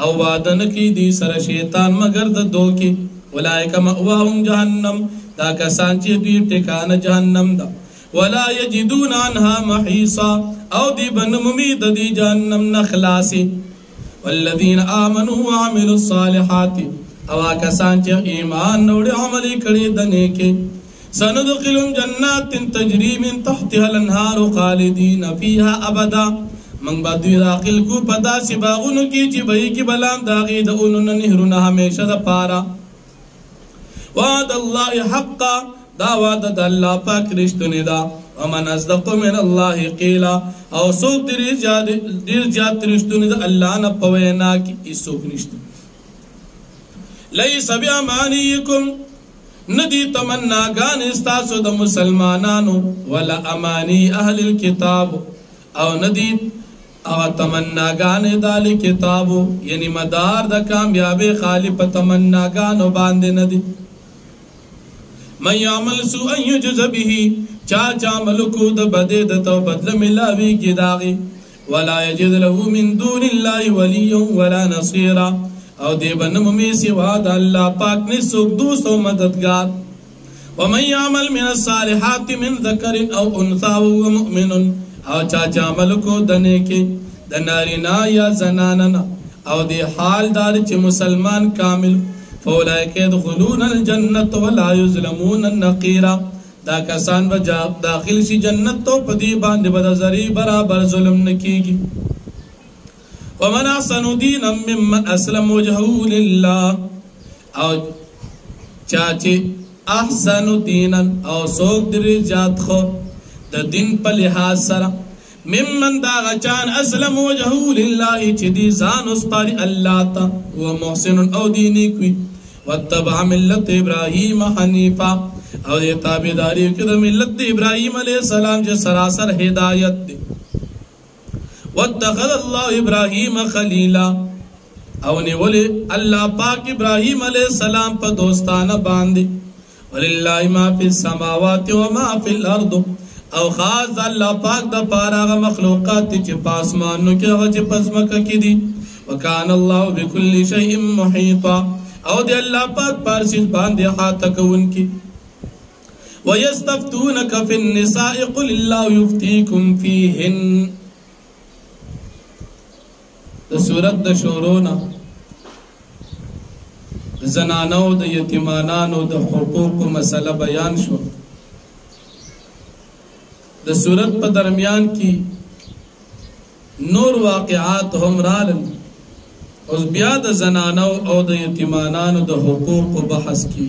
او وعده نه کوي دوی سره شیطان مگر د دوکې اولئک مأواهم جهنم دا کسان چې دوی ټکانه جهنم ده ولا يجدون عنها محيصا او دی بنمومی د دی جهنم نخلاصي والذین آمنوا وعملوا الصالحات او کسان چې ایمان وړي عمل کړي د نیکه سندخلهم جنات تجري من تحتها الانهار خالدين فيها ابدا من بعد داخل کو پدا سی باغونو کې چې بهي کې بلان داغي د اونن نهرونه همیشه د پارا وعد الله حقا دا وعده د الله پاک رښتونی دا ومن اصدق من الله قیلا او څوک ډیر زیات رښتونی د الله نه په وینا کې هیڅوک نشته لیس بامانیکم ندی تمناګان استاسو د مسلمانانو ولا امانی اهل الكتاب او ندی او تمناګان د اهل کتابو یعنی مدار د کامیابی خالی په تمناګانو باندې ندی من يعمل سوءا يجز به چا عمل کو د بده د تو بدل ملاوي کی داغي ولا يجد له من دون الله وليا ولا نصيرا او دی بنم می سوا د الله پاک نے سوک دوست او مددگار ومن يعمل من الصالحات من ذكر او انثى وهو مؤمن او چا عمل کو دنے کے د نارینا یا زناننا او دی حال دار چې مسلمان کامل فاولئک يدخلون الجنة ولا يظلمون النقيرا دا کسان به داخل شي جنت تو پدی باندې بد زری برابر ظلم نکیږي ومن احسن دینا ممن اسلم وجهه لله او چاچی احسن دینا او سوک دری جات خو د دین په لحاظ سره ممن دا غچان اسلم وجهه لله چې دی ځان وسپاري الله ته و محسن او دینی کوي واتبع ملت ابراهیم حنیفا او یہ تابعداری کی د ملت ابراہیم علیہ السلام جو سراسر ہدایت دے واتخذ اللہ ابراہیم خلیلا او نیولی اللہ پاک ابراہیم علیہ السلام پا دوستانہ باندے وللہ ما فی السماوات وما فی الارض او خاص اللہ پاک دا پاراغ مخلوقات چی پاسمانو کی غچ پزمکا کی دی وکان اللہ بکل شیء محیطا او دی اللہ پاک پارسیز باندے حاتکون کی وَيَسْتَفْتُونَكَ فِي النِّسَاءِ قُلِ اللَّهُ يُفْتِيكُمْ فِيهِنَّ د سورت د شورونا زنانو د یتیمانانو د حقوق مسله بیان شو د سورت په درمیان کی نور واقعات هم رالن اوس بیا د زنانو او د یتیمانانو د حقوق بحث کی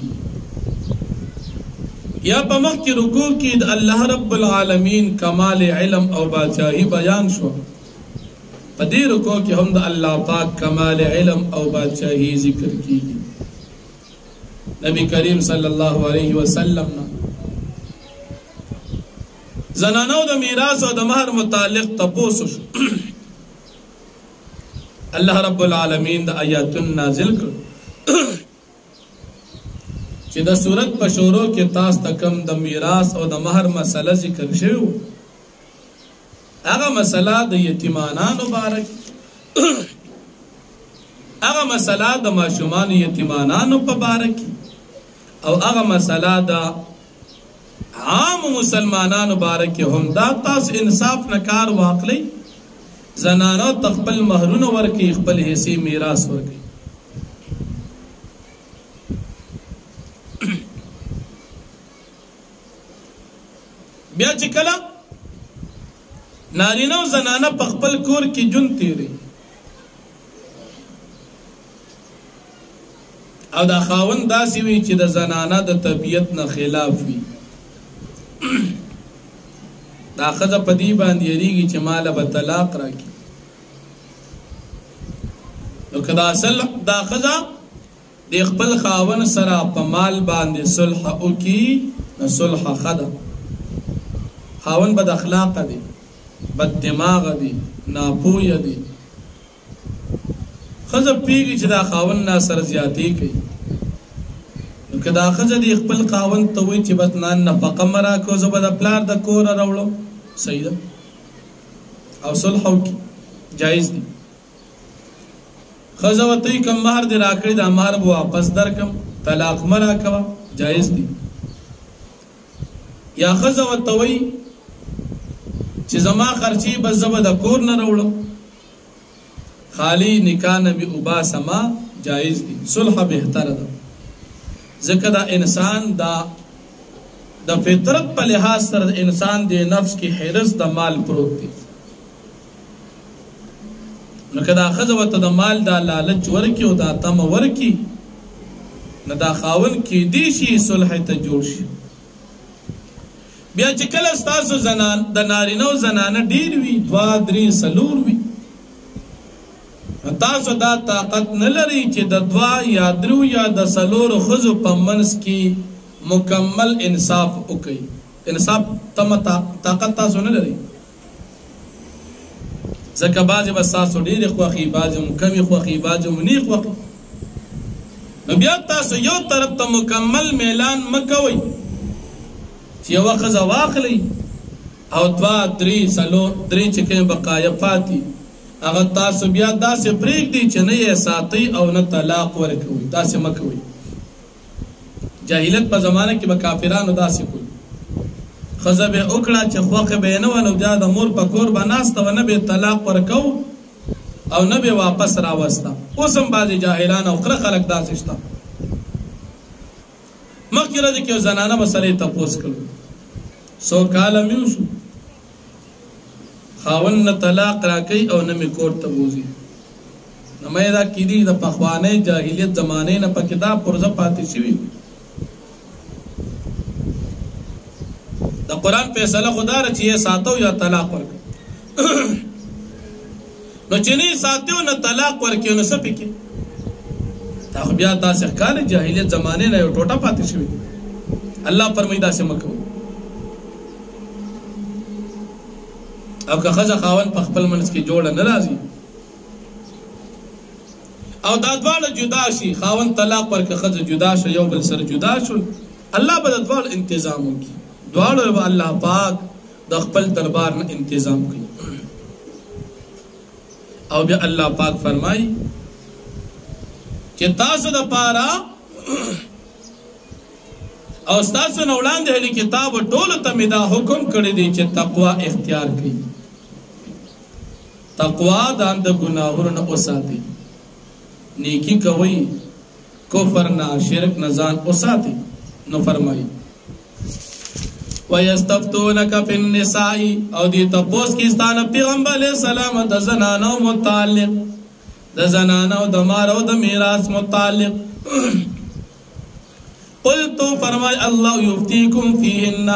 یا په مخ کې رکوع کې د الله رب العالمین کمال علم او بادشاہی بیان شو په دې رکوع کې هم د الله پاک کمال علم او بادشاہی ذکر کیږي نبی کریم صلی الله علیه وسلم زنانو د میراث او د مہر متعلق تپوس شو الله رب العالمین د آیات نازل کړ چې د صورت په شروع کې تاسو تکم د میراث او د مہر مسله ذکر شوی هغه مسله د یتیمانانو بارک هغه مسله د ماشومان یتیمانانو په بارک او هغه مسله د عام مسلمانانو بارک هم دا تاسو انصاف نه کار واخلئ زنانو تخپل مہرونه ورکي خپل حصے میراث ورکي بیا چې کله نارینه او زنانه په خپل کور کې ژوند تیری او دا خاوند داسې وي چې د زنانه د طبیعت نه خلاف وي دا ښځه په دې باندې یریږي چې ماله به طلاق راکړي نو که دا ښځه د خپل خاوند سره په مال باندې صلح وکړي نو صلح ښه ده خاوند بد اخلاقه دی بد دماغه دی ناپوهه دی ښځه پوهېږي چې دا خاوند نه سره زیاتې کوي نو که دا ښځه د خپل خاوند ته وایي چې بس نن نفقه مه راکړو زه به د پلار د کوره راوړم صحیح ده او صلح وکړي جایز دی ښځه ورته وایي کوم مهر دې راکړی دا مهر به واپس درکړم طلاق مه راکوه جایز دی یا ښځه ورته وایي چې زما خرچې بس زه به د کور نه راوړم خالی نکاح نبی اوباسما جایز دی صلح بهتره ده ځکه دا انسان دا د فطرت په لحاظ سره انسان د نفس کې حرص د مال پروت دی نو که دا ښځه ورته د مال دا لالچ ورکړي او دا تمه ورکړي نو دا خاوند کیدی شي صلح ته جوړ شي بیا چې کله ستاسو د نارینه او زنانه ډېر وي 2 3 4 وي تاسو دا طاقت نه لري چې د 2 یا 3 یا د 4 ښځو په منځ کې مکمل انصاف وکړي انصاف طاقت تاسو نه لري ځکه بعضې به ستاسو ډېرې خوښي بعضې مو کمې خوښي بعضې مو نه خوښي نو بیا تاسو یو طرف ته مکمل میلان مه کوئ چې یوه ښځه واخلئ او 2 3 4 چې کوم بقایه پاتې هغه تاسو بیا داسې پرېږدئ چې نه یې ساتئ او نه طلاق ورکوئ داسې مه کوئ جاهلیت په زمانه کې به کافرانو داسې کوي ښځه به وکړه چې خوښه به یې نه وه نو بیا د مور په کور به ناسته وه نه به یې طلاق ورکو او نه به واپس راوسته اوس هم بعضې جاهلان او خره خلک داسې شته مخکې ورځې کې یو زنانه به سره یې تپوس کړو 100 کاله مې وشو خاوند نه طلاق راکوي او نه مې کور ته بوځي نو مې دا کیدي د پخوانۍ جاهلیت زمانې نه پکې دا پرزه پاتې شوي د قرآن فیصله خدا ده چې یې ساتو یا طلاق ورکړي نو چې نه یې ساتو نه طلاق ورکړي نو څه پکې دا خو بیا داسې ښکاري جاهلیت زمانې نه یو ټوټه پاتې شوي الله فرمایي داسې مه کوئ او که ښځه خاوند په خپل منځ کې جوړه نه راځي او دا دواړه جدا شي خاوند طلاق ورکړي ښځه جدا شي یو بل سره جدا شول الله به د دواړو انتظام وکړي دواړو به الله پاک د خپل دربار نه انتظام کوي او بیا الله پاک فرمایي چې تاسو د پاره او تاسو نه وړاندې اهل کتاب ټولو ته مې دا حکم کړی دی چې تقوا اختیار کړئ تقوا د ګناهونو نه وساتئ نیکی کوئ کفر نه شرک نه ځان وساتئ نو فرمایي وَيَسْتَفْتُونَكَ فِي النِّسَاءِ او دی تپوس کی ستانه پیغمبر علیہ السلام د زنانو متعلق د زنانو د مار او د میراث متعلق قلتو فرمای الله یفتیکم فیهن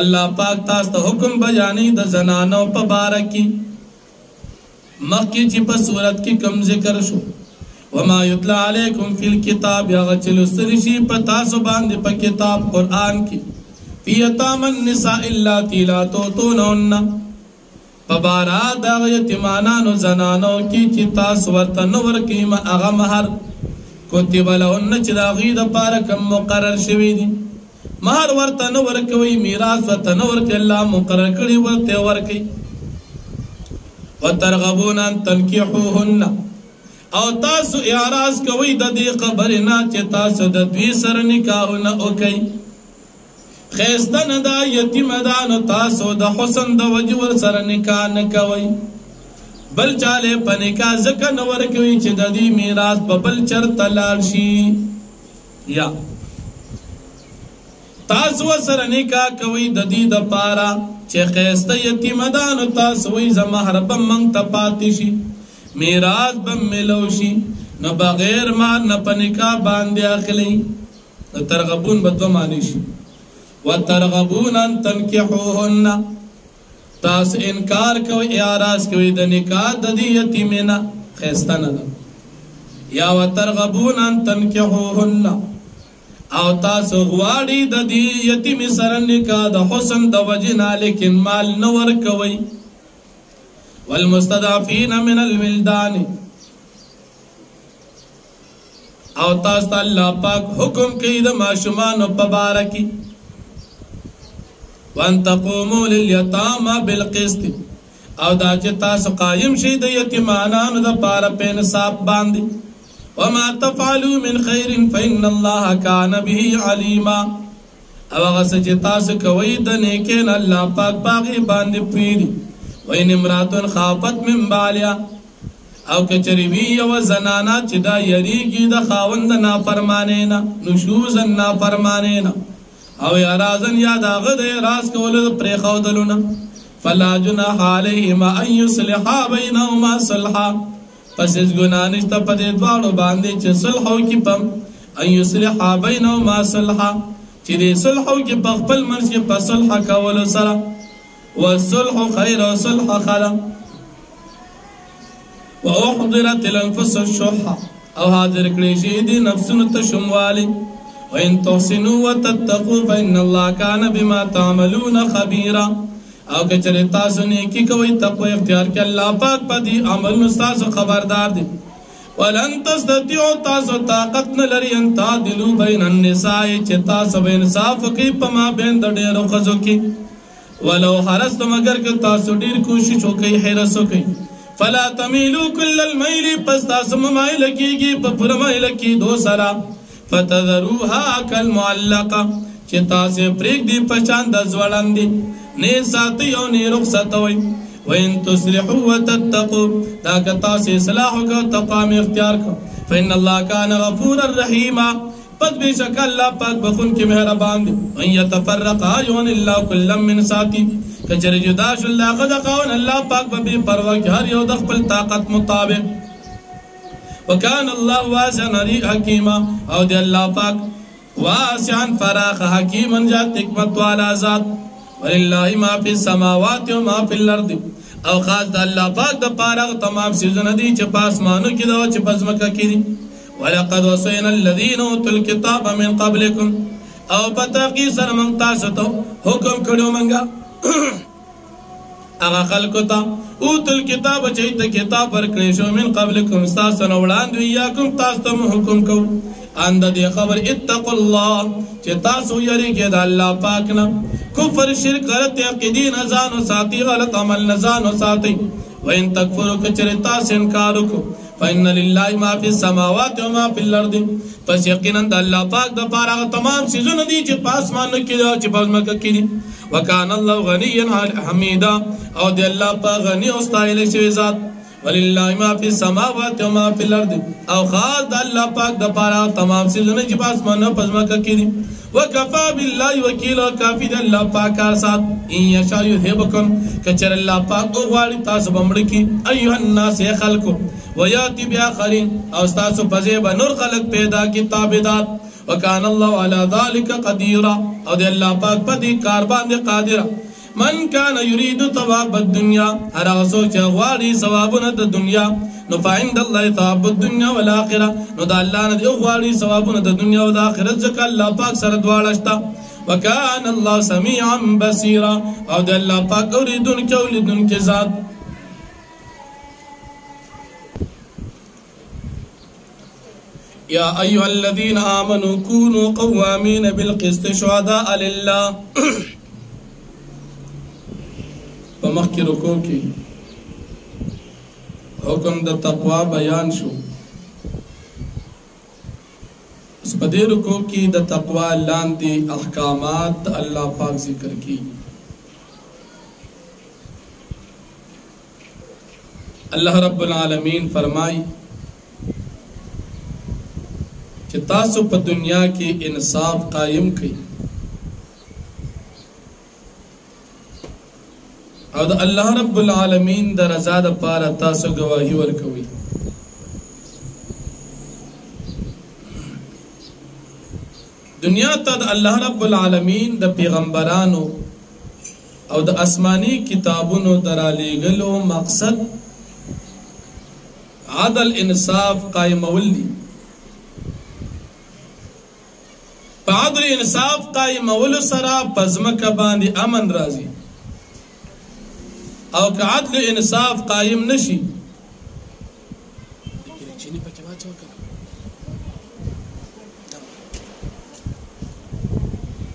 الله پاک تاسو ته حکم بیانې د زنانو په باره کې مخکې چې په صورت کې کم ذکر شو وما یتلا علیکم فی الکتاب هغه چې لوستل شي په تاسو باندې په کتاب قرآن کې فی یتام النساء اللاتي لا تؤتونهن په باره د هغه یتیمانانو زنانو کې چې تاسو ورته نه ورکوئ هغه مهر کتب لهن چې د هغوی دپاره کوم مقرر شوي دي مهر ورته نه ورکوئ میراث ورته نه ورکوئ الله مقرر کړي ورته ورکوئ وترغبون ان تنکحوهن او تاسو اعراض کوئ د دې خبرې نه چې تاسو د دوی سره نکاحونه وکئ ښایسته نه ده یتیمه ده نو تاسو د حسن د وجې ورسره نکاح نه کوئ بل چاله په نکاح ځکه نه ورکوي چې د دې میراث په بل چرته لاړ شي یا تاسو سره نکاح کوئ د دې دپاره چې خیسته یتیمدانو تاسو وی زمهر بم منگ تا پاتی شي میراث بم ملو شي نو بغیر ما نه په نکاح باندې اخلي ترغبون بدو معنی شي وترغبون ان تنكحوهن تاس انکار کوي اعراض کوي د نکاح د دې یتیمینا خیسته نه یا وترغبون ان تنكحوهن او تاسو غواړي د دې یتیم سره نکاح د حسن د وجنا لیکن مال نور کوي والمستضعفين من الولدان او تاسو الله پاک حکم کوي د ماشومان په باره کې وان تقوموا لليتامى بالقسط او دا چې تاسو قائم شئ د یتیمانو د پاره په انصاف باندې وما تفعلوا من خير فإن الله كان به عليما او هغه چې تاسو کوي د نیکه الله پاک باغی باندې پیری وین امراتن خافت من بالیا او کچری وی او زنانا چې دا یریږي د خاوند نافرمانه نه نشوزن نافرمانه نه او ارازن یاد هغه د راز کول پر خودلونه فلا جناح علیهما ان یصلحا بینهما صلحا پس اس گناہ نشتا پا دے دوارو باندے چے صلحو کی پم ان یصلحا بینهما صلحا چے دے صلحو کی پا خپل منس کی پا صلحا کولو سرا والصلح خیر و صلح خلا و احضرت الانفس الشحا او حاضر کلیشی دی نفسن تشموالی وَإِن تُحْسِنُوا وَتَتَّقُوا فَإِنَّ اللَّهَ كَانَ بِمَا تَعْمَلُونَ خَبِيرًا او کچره تاسو نیکی کوي تقوی اختیار کې الله پاک پدی عمل تاسو خبردار دي ولن تستطيعوا تاسو طاقت نه لري ان تعدلوا بین النساء چې تاسو به انصاف کوي په ما بین د ډېرو خزو کې ولو حرستم اگر که تاسو ډېر کوشش وکړئ حرس وکړئ فلا تميلوا كل الميل پس تاسو مایل کیږي په پر مایل کې دو سرا فتذروها كالمعلقه چې تاسو پرېګ دی پچان د ځوړاندې نه ساتي او نه رخصتوي وان تصلحوا وتتقوا دا که تاسو اصلاح او تقوا اختیار کو فإن الله كان غفورا رحيما پس بشک الله پاک بخون کې مهربان دی ان يتفرقا يون الله كل من ساتي کچره جدا شو الله قد قاون الله پاک به پروا کې هر یو د خپل طاقت مطابق وكان الله واسعا حكيما او دی الله پاک واسعا فراخ حکیما ذات حکمت والا ذات ولله ما في السماوات وما في الارض او خاص د الله پاک د پاره تمام سيزونه دي چې پاسمانو کې دا چې پزمکه کې دي ولقد وصينا الذين اوتوا الكتاب من قبلكم او پتاقي سره مونږ تاسو ته حکم کړو مونږه هغه خلکو ته اوتل کتاب چې ته کتاب ورکړې شو من قبلكم تاسو نو وړاندې یاکم تاسو ته حکم کوو اند دې خبر اتقوا الله چې تاسو یریږئ د الله پاک نه کفر شرک غلط عقیدې نه ځان ساتي غلط عمل نه ځان ساتي وان تکفروا کچره تاسو انکار وکړو فإن لله ما في السماوات وما في الارض پس یقینا د الله پاک د پاره تمام سيزونه دي چې پاسمانو کې دي چې پزماکه کې دي وکانه الله غنيا حمیدا او د الله پاک غنی او استایل شوی ذات ولله ما في السماوات وما في الارض او خاص د الله پاک د پاره تمام سيزونه چې پاسمانو پزماکه کې دي وكفى بالله وكيلا کافی د الله پاک سات ان یشاء یذهبکم کچر الله پاک غواړي تاسو بمړ کی ایها الناس خلقو وياتي باخرين او تاسو پزیب نور خلق پیدا کی تابعدار وكان الله على ذلك قدير او د الله پاک پدی کار باندې قادر من كان يريد ثواب الدنيا هر سوچ غواړي ثوابونه د دنیا نو فعند الله ثواب الدنيا والاخره نو د الله نه غواړي ثوابونه د دنیا او د آخرت ځکه الله پاک سره دواړه شته وكان الله سميعا بصيرا او د الله پاک اوریدونکو لیدونکو ذات يا أيها الذين آمنوا كونوا قوامين بالقسط شهداء لله فمخکې رکوع کې حکم د تقوا بیان شو اس په دې رکوع کې د تقوا لاندې احکامات الله پاک ذکر کیږي الله رب العالمین فرمای چې تاسو په دنیا کې انصاف قائم کړئ او د الله رب العالمین د رضا دپاره تاسو ګواهي ورکوئ. دنیا ته د الله رب العالمین د پیغمبرانو او د آسمانی کتابونو د رالیږلو مقصد عدل انصاف قائمول دي. په عدل انصاف قائمولو سره په ځمکه باندې امن راځي، او که عدل انصاف قائم نشي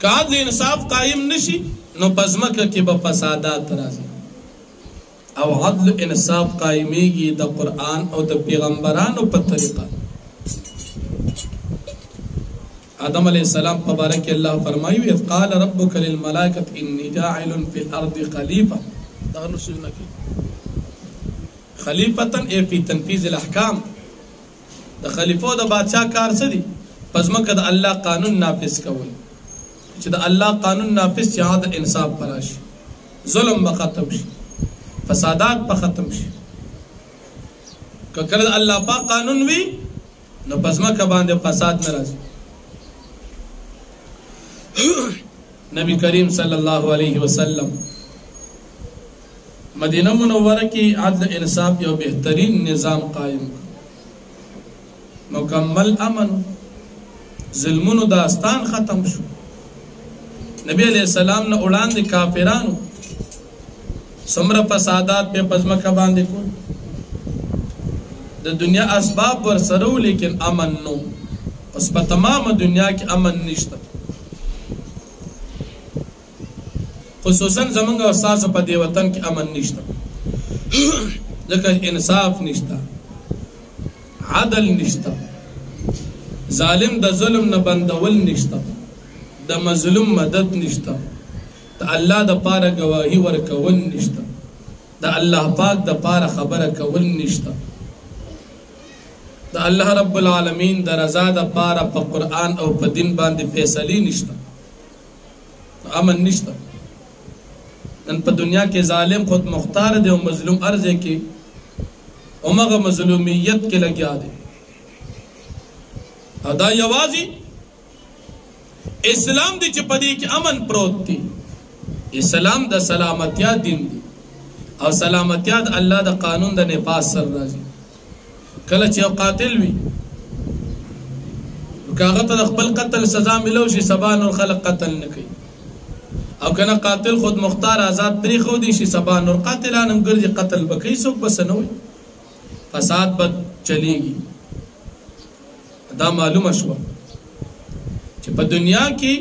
که عدل انصاف قائم نشي نو په ځمکه کې به فسادات راځي. او عدل انصاف قائمیږي د قرآن او د پیغمبرانو په طریقه. آدم علیہ السلام په باره کې الله فرمایي اذ قال ربک للملائکة انی جاعل فی الارض خلیفه. دغه نصونه کې خلیفتن ای فی تنفیذ الاحکام. د خلیفو د بادشاہ کار څه دي؟ په ځمکه د الله قانون نافذ کول. چې د الله قانون نافذ چې عدل انصاف به راشي، ظلم به ختم شي، فسادات به ختم شي. که کله د الله پاک قانون وي نو په ځمکه باندې فساد نه راځي. نبی کریم صلی الله علیه وسلم مدینه منوره کې عدل انصاف یو بهترین نظام قائم کړ. مکمل امن، ظلمونو داستان ختم شو. نبی علیہ السلام نه وړاندې کافرانو څومره فسادات په ځمکه باندې کول. د دنیا اسباب ورسره وو لیکن امن نو. اوس په تمامه دنیا کې امن نشته، خصوصا زمونږ او ستاسو په دې وطن کې امن نشته. ځکه انصاف نشته، عدل نشته، ظالم د ظلم نه بندول نشته، د مظلوم مدد نشته، د الله د پاره گواهی ورکول نشته، د الله پاک د پاره خبره کول نشته، د الله رب العالمین د رضا د پاره په قرآن او په دین باندې فیصلې نشته، امن نشته. نن په دنیا کې ظالم خود مختار دی او مظلوم ارزه کې اومغه مظلومیت کې لګیا دی. او دا یوازې اسلام دی چې په دې کې امن پروت دی. اسلام د سلامتیا دین دی او سلامتیا د الله د قانون د نفاذ سره راځي. کله چې یو قاتل وي کاغه ته خپل قتل سزا ملو شي، سبا نور خلق قتل نه کوي. او کنه قاتل خود مختار آزاد پری خو دی شي، سبا نور قاتلان هم ګرځي قتل بکې څوک بس نه وي، فساد بد چلیږي. دا معلومه شو چې په دنیا کې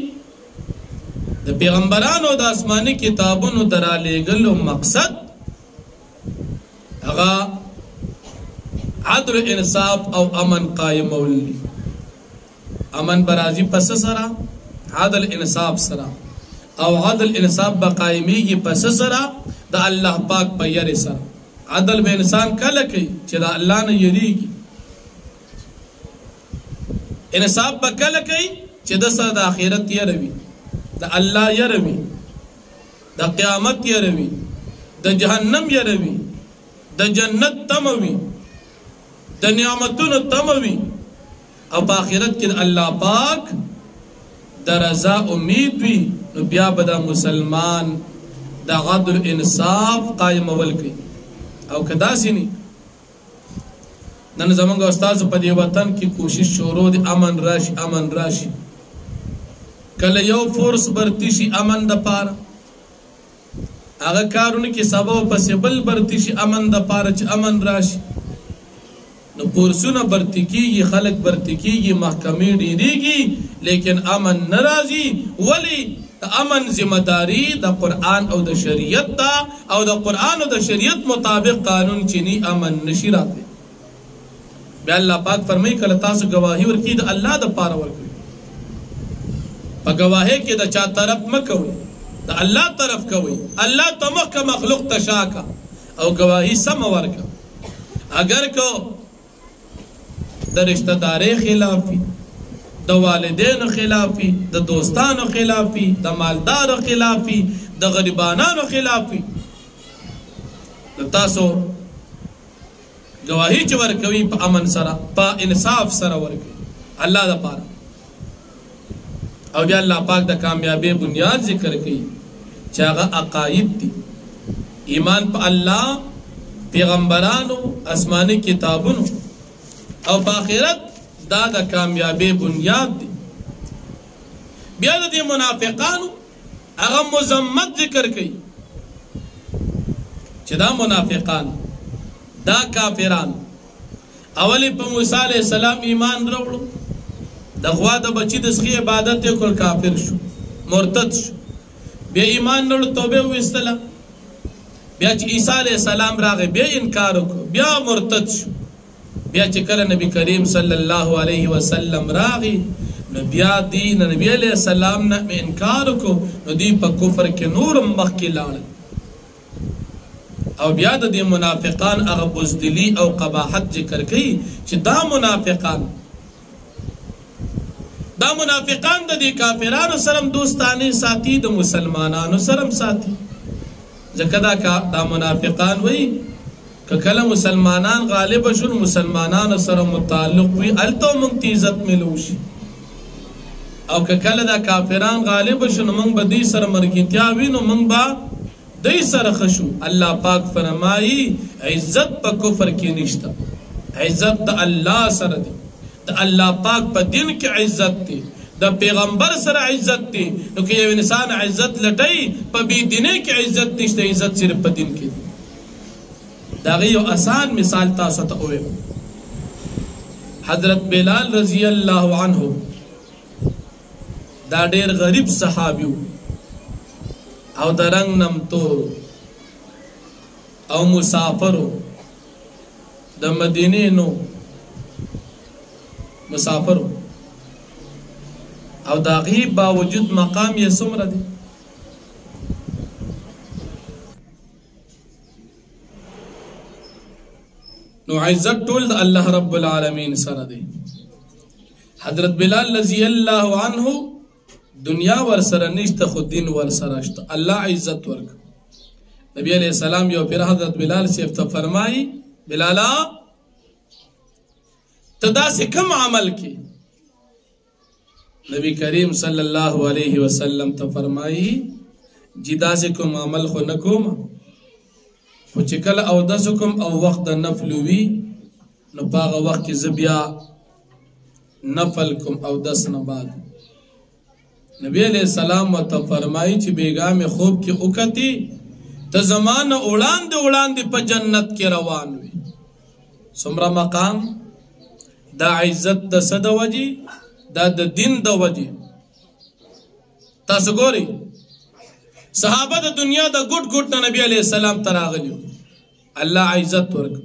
د پیغمبرانو د آسماني کتابونو درالېږلو مقصد هغه عدل انصاف او امن قائمول دي. امن برازي پس سره عدل انصاف سره، او عدل انصاف به قائميږي پس سره د الله پاک په یری سره. عدل به انسان کله کوي چې د الله نه یریږي. انصاف به کله کوي چې د سره د آخرت یروي، د الله یروي، د قیامت یروي، د جهنم یروي، د جنت تموي، د نعمتونو تموي، او په آخرت کې الله پاک د رضا امید وي. نو بیا به د مسلمان د عدل انصاف قائمول کوي. او که داسې نه نن زمونږ استاد په دې وطن کې کوشش شروع دي امن راشي، امن راشي. کله یو فورس برتی شي امن د پاره، هغه کارونه کې سبب پسې بل برتی شي امن د پاره چې امن راشي. نو پورسونه برتی کیږي، خلق برتی کیږي، محکمې ډیریږي، لیکن امن ناراضي. ولی د امن ذمہ داری د قرآن او د شریعت دا، او د قرآن او د شریعت مطابق قانون چینی امن نشي راتلی. بیا الله پاک فرمایي کله تاسو گواهی ورکړئ د الله د پاره ورکړئ. په گواهی کې د چا طرف مه کوئ، د الله طرف کوئ. الله ته مخکې مخلوق ته شاکه او گواهی سمه ورکړه. اگر کو د رشتہ دارۍ خلافي، د والدینو خلافي، د دوستانو خلافي، د مالدارو خلافي، د غریبانانو خلافي، نو تاسو گواهی چې ورکوي په امن سره په انصاف سره ورکوي الله د پاره او بیا الله پاک د کامیابی بنیاد ذکر کوي چې هغه عقاید دي ایمان په الله پیغمبرانو آسماني کتابونو او په آخرت دا د کامیابی بنیاد دي بیا د دې منافقانو هغه مذمت ذکر کوي چې دا منافقان دا کافران اولی په موسی علیہ السلام ایمان راوړو د غوا د بچی د سخی عبادت یې کول کافر شو مرتد شو بیا ایمان راوړو توبه وستله بیا چې عیسی علیہ السلام راغی بیا انکار وکړو بیا مرتد شو بیا چې کله نبی کریم صلی الله علیه وسلم راغی نو بیا دی نبی علیہ السلام نه انکار وکړو نو دی په کفر کې نور مخکې لاړل او بیا د دې منافقان هغه بزدلی او قباحت ذکر کوي چې دا منافقان د دې کافرانو سره دوستانه ساتي د مسلمانانو سره ساتي ځکه دا منافقان وایي که کله مسلمانان غالب شون مسلمانانو سره متعلق وي الته موږ ته عزت ملوشي او که کله دا کافران غالب شون موږ به دې سره مرګتیا وینو موږ به دای سره خشو الله پاک فرمایي عزت په کفر کې نشته عزت د الله سره دی د الله پاک په دین کې عزت دی د پیغمبر سره عزت دی نو که یو انسان عزت لټای په بی دینه کې عزت نشته عزت صرف په دین کې دی دا یو آسان مثال تاسو ته وایم حضرت بلال رضی الله عنه دا ډیر غریب صحابي او درنګ نمتو او مسافرو د مدینه نو مسافرو او دا غیب باوجود مقام یې څومره دی نو عزت ټول د الله رب العالمین سره دی حضرت بلال رضی الله عنه دنیا ور سره نشته خو دین ور سره شته الله عزت ورک نبی علیہ السلام یو پیر حضرت بلال سے فرمائی بلالا تدا سے کم عمل کی نبی کریم صلی اللہ علیہ وسلم تو فرمائی جدا سے کم عمل خو نکوم خو چکل او دسکم او وقت نفل وی نو پاغ وقت کی زبیا نفل کم او دس نباد نبی علیہ السلام و تا فرمائی چی بیگام خوب کی اکتی تا زمان اولاند پا جنت کی روان وی سمرا مقام دا عزت دا صد وجی دا دین دا وجی تا سگوری صحابہ دا دنیا دا گٹ گٹ نا نبی علیہ السلام تراغلیو اللہ عزت ورک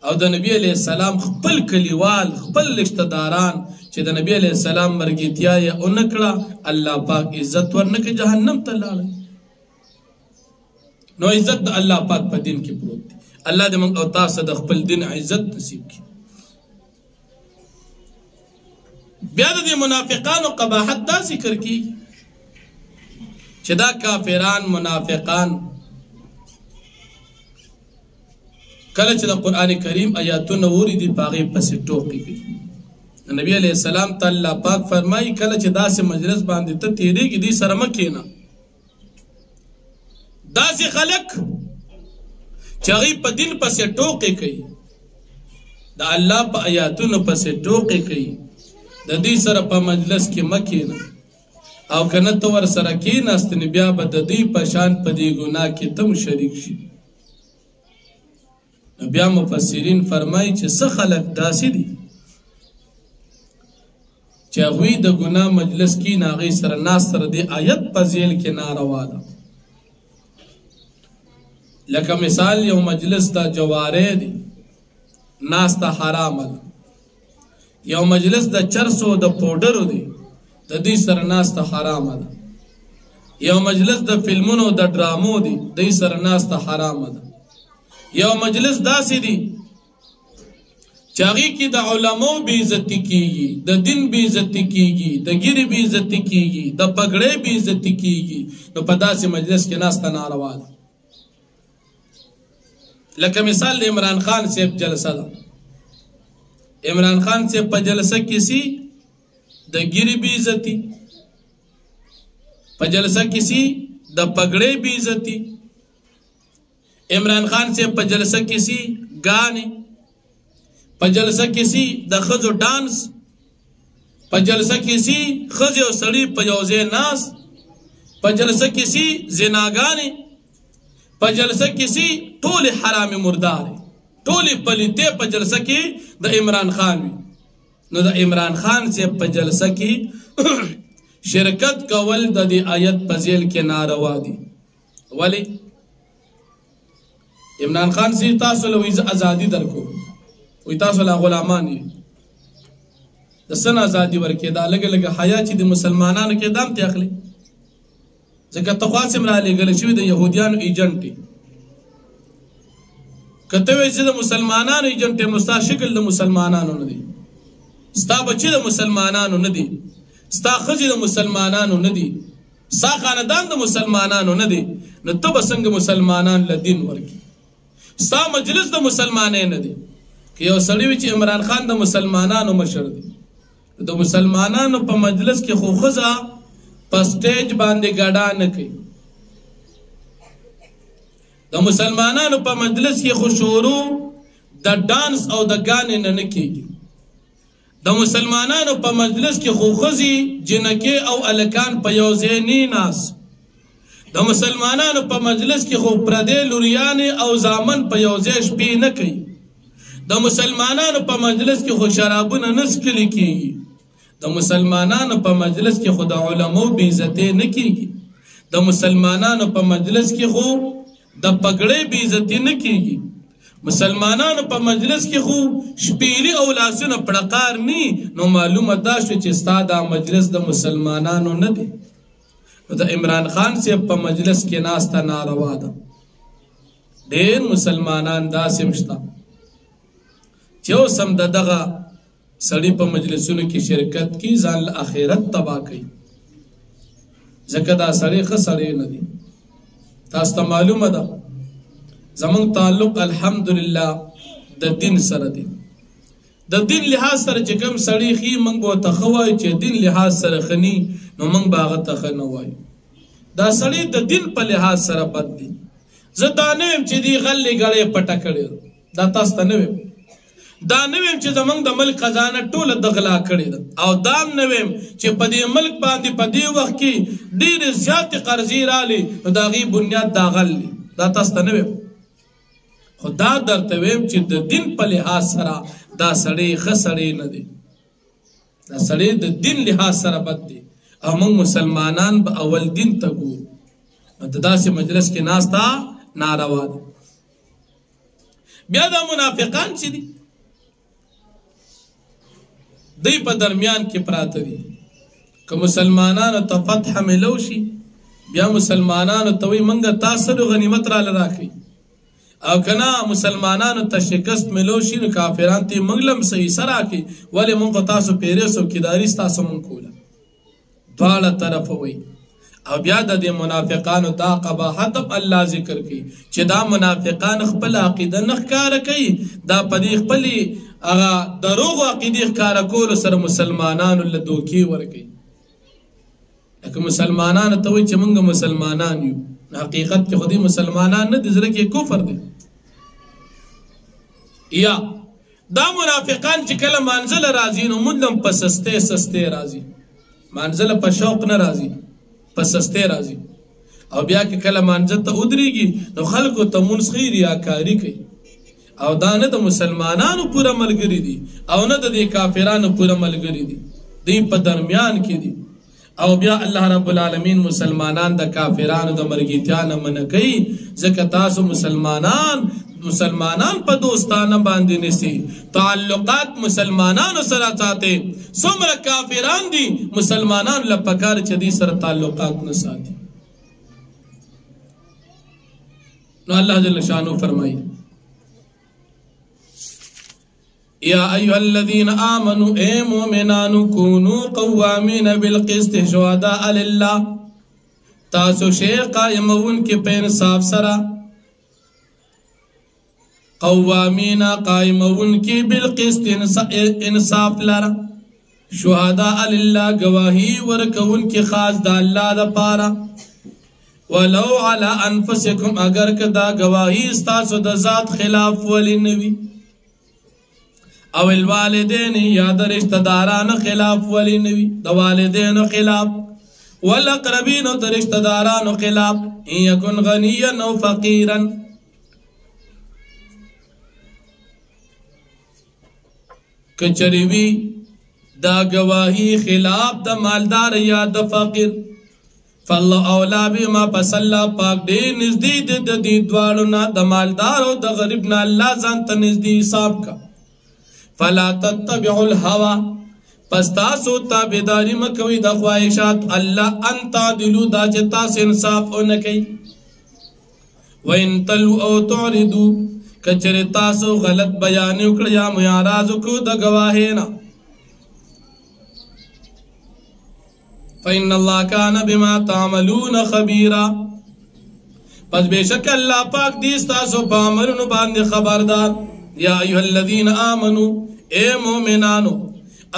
او دا نبی علیہ السلام خپل کلیوال خپل رشتداران چې د نبی علیہ السلام مرګتیا یې اونکړه الله پاک عزت ورنکه جهنم ته لاړ نو عزت د الله پاک په دین کې پروت دی الله دې موږ او تاسو د خپل دین عزت نصیب کړي بیا د منافقانو قباحت دا ذکر کی چې دا کافران منافقان کله چې د قران کریم آیاتونه وریدي پاغه پسې ټوکی کوي نبی علیہ السلام تعالی پاک فرمائی کله چې داسې مجلس باندې ته تیریږي دې سره مکینا داسې خلق چې هغه په دین پسې ټوکی کوي د الله په آیاتونو پسې ټوکی کوي د دې سره په مجلس کې مکینا او کنه تو ور سره کېناست نه بیا به د دې په شان په دې ګناه کې تم شریک شي بیا مفسرین فرمایي چې څه خلق داسې دي چې هغوی د ګناه مجلس کې ناغي سره ناس سره د آیت په ذیل کې ناروا ده لکه مثال یو مجلس دا جواره دی ناس ته حرام ده یو مجلس د چرسو د پودرو دی د دې سره ناس ته حرام ده یو مجلس د فلمونو د ډرامو دی د دې سره ناس ته حرام ده یو مجلس داسې دی چاغي کی د علماء بے عزتی کیږي د دین بے عزتی کیږي د ګری بے عزتی کیږي د پګړې بے عزتی کیږي نو په داسې مجلس کې ناس ته ناروا ده لکه مثال د عمران خان صاحب جلسه ده عمران خان صاحب په جلسه کې سي د ګيري بي عزتي په جلسه کې سي د پګړې بي عزتي عمران خان صاحب په جلسه کې سي غاني په جلسه کې سي د خزو ډانس په جلسه کې سي خزي او سړي په یو ځای ناس په جلسه کې سي زناګانې په جلسه کې سي ټول حرام مردار ټول پلیته په جلسه کې د عمران خان وي نو د عمران خان سے په جلسه کې شرکت کول د دې آیت په ذیل کې ناروا دي ولی عمران خان سے تاسو له ازادي درکو وي تاسو له غلامان د سن ازادي ورکې دا لګ لګ حیا چې د مسلمانانو کې دام ته اخلي ځکه تخواسم را لګل شوی د يهوديانو ایجنټ کته وې چې د مسلمانانو ایجنټ مستا شکل د مسلمانانو نه دي ستا بچي د مسلمانانو نه دي ستا خځې د مسلمانانو نه دي ستا خاندان د مسلمانانو نه دي نو ته به څنګه مسلمانان له دین ورکی ستا مجلس د مسلمانانو نه دي که یو سړی وي چې عمران خان د مسلمانانو مشر دی د مسلمانانو په مجلس کې خو ښځه په سټیج باندې ګډا نه کوي د مسلمانانو په مجلس کې خو شروع د ډانس او د غانې نه کېږي د مسلمانانو په مجلس کې خو ښځې جنکې او الکان په یو ځای نه ناس د مسلمانانو په مجلس کې خو پردې لوریانې او زامن په یو ځای شپې نه کوي د مسلمانانو په مجلس کې خو شرابونه نه څښل کېږي د مسلمانانو په مجلس کې خو د علماو بې عزتي نه کېږي د مسلمانانو په مجلس کې خو د پګړې بې عزتي نه کېږي مسلمانانو په مجلس کې خو شپېلي او لاسونه پړقار ني نو معلومه دا شو چې ستا دا مجلس د مسلمانانو نه دی نو د عمران خان صاحب په مجلس کې ناسته ناروا ده ډېر مسلمانان داسې شته چې اوس هم دغه سړی په مجلسونو کې شرکت کی ځان له آخرت تبا کوي ځکه دا سړی ښه سړی نه دی تاسو ته معلومه ده زمونږ تعلق الحمدلله د دین سره دی د دین لحاظ سره چې کوم سړی خي موږ به ورته ښه وایو چې دین لحاظ سره ښه ني نو موږ به هغه ته ښه نه وایو دا سړی د دین په لحاظ سره بد دی زه دا نه ویم چې دې غلې ګړې پټه کړې دا تاسو ته نه ویم دا نه ویم چې زمونږ د ملک خزانه ټوله د غلا کړې ده او دا هم نه ویم چې په دې ملک باندې په دې وخت کې ډېرې زیاتې قرضې رالې نو د هغې بنیاد دا غل دی دا تاسو ته نه ویم خو دا درته ویم چې د دین په لحاظ سره دا سړی ښه سړی نه دی دا سړی د دین لحاظ سره بد دی او موږ مسلمانان به اول دین ته ګورو نو د داسې مجلس کې ناسته ناروا ده بیا دا منافقان چې دي دی په درمیان کې پراته دي که مسلمانانو ته فتح ملو شي بیا مسلمانانو ته وایي موږ تاسو غنیمت راله راکړئ او کنا مسلمانانو ته شکست ملو شي نو کافران ته موږ لم صحیح سره راکړي ولې موږ تاسو پیرې څوکیداري ستاسو موږ کوله دواړه طرف وایي او بیا د دې منافقانو دا قباحت الله ذکر کوي چې دا منافقان خپل عقیده نه ښکاره کوي دا په دې خپلې هغه دروغ عقیدې ښکاره کولو سره مسلمانانو له دوکې ورکوي لکه مسلمانانو ته وایي چې موږ مسلمانان یو حقیقت کې خودي مسلمانان نه دي زړه کې کفر دی یا دا منافقان چې کله منزل راځي نو مدلم په سسته سسته راځي منزل په شوق نه راځي په سسته راځي او بیا کې کله منزل ته ودرېږي نو خلکو ته مونږ خیر یا کاری کوي او دا نه د مسلمانانو پوره ملګری دي او نه د کافرانو پوره ملګری دي دوی په درمیان کې دي او بیا الله رب العالمین مسلمانان د کافرانو د مرګیتیا نه منع کوي ځکه تاسو مسلمانان په دوستانه باندې نسی تعلقات مسلمانانو سره ساتي څومره کافران دي مسلمانان له پکار چې دي سره تعلقات نه ساتي نو الله جل شانو فرمایي یا ایها الذین آمنوا اے مومنانو کونوا قوامین بالقسط شهداء لله تاسو شی قائمون کې په انصاف سره قوامین قائمون کی بالقسط انصاف لرا شهداء لله گواہی ورکون کی خاص دا اللہ دا پارا ولو علی انفسکم اگر کدا گواہی استاسو دا ذات خلاف ولی نوی او الوالدین یا دا رشتہ داران خلاف ولی نوی دا والدین خلاف والاقربین دا رشتہ داران خلاف ان یکن غنیا او فقیرا کچریوی دا گواہی خلاف دا مالدار یا دا فقیر فاللہ اولا بما پس اللہ پاک دے نزدی دا دی دوالونا دا مالدار و دا غریبنا اللہ زانتا نزدی حساب کا فلا تتبعوا الهوى پس تاسو تابداری مکوی دا خواہشات اللہ انتا دلو دا جتا سے انصاف اونکی وَإِن تَلُوا أَوْ تُعْرِضُوا کچر تاسو غلط بیانی اکڑ یا میارازو کو دا گواہینا فَإِنَّ اللَّهَ كَانَ بِمَا تَعْمَلُونَ خَبِيرًا پس بے شک اللہ پاک دیستاسو پامرنو باندے خبردار یا ایوہ الذین آمنو اے مومنانو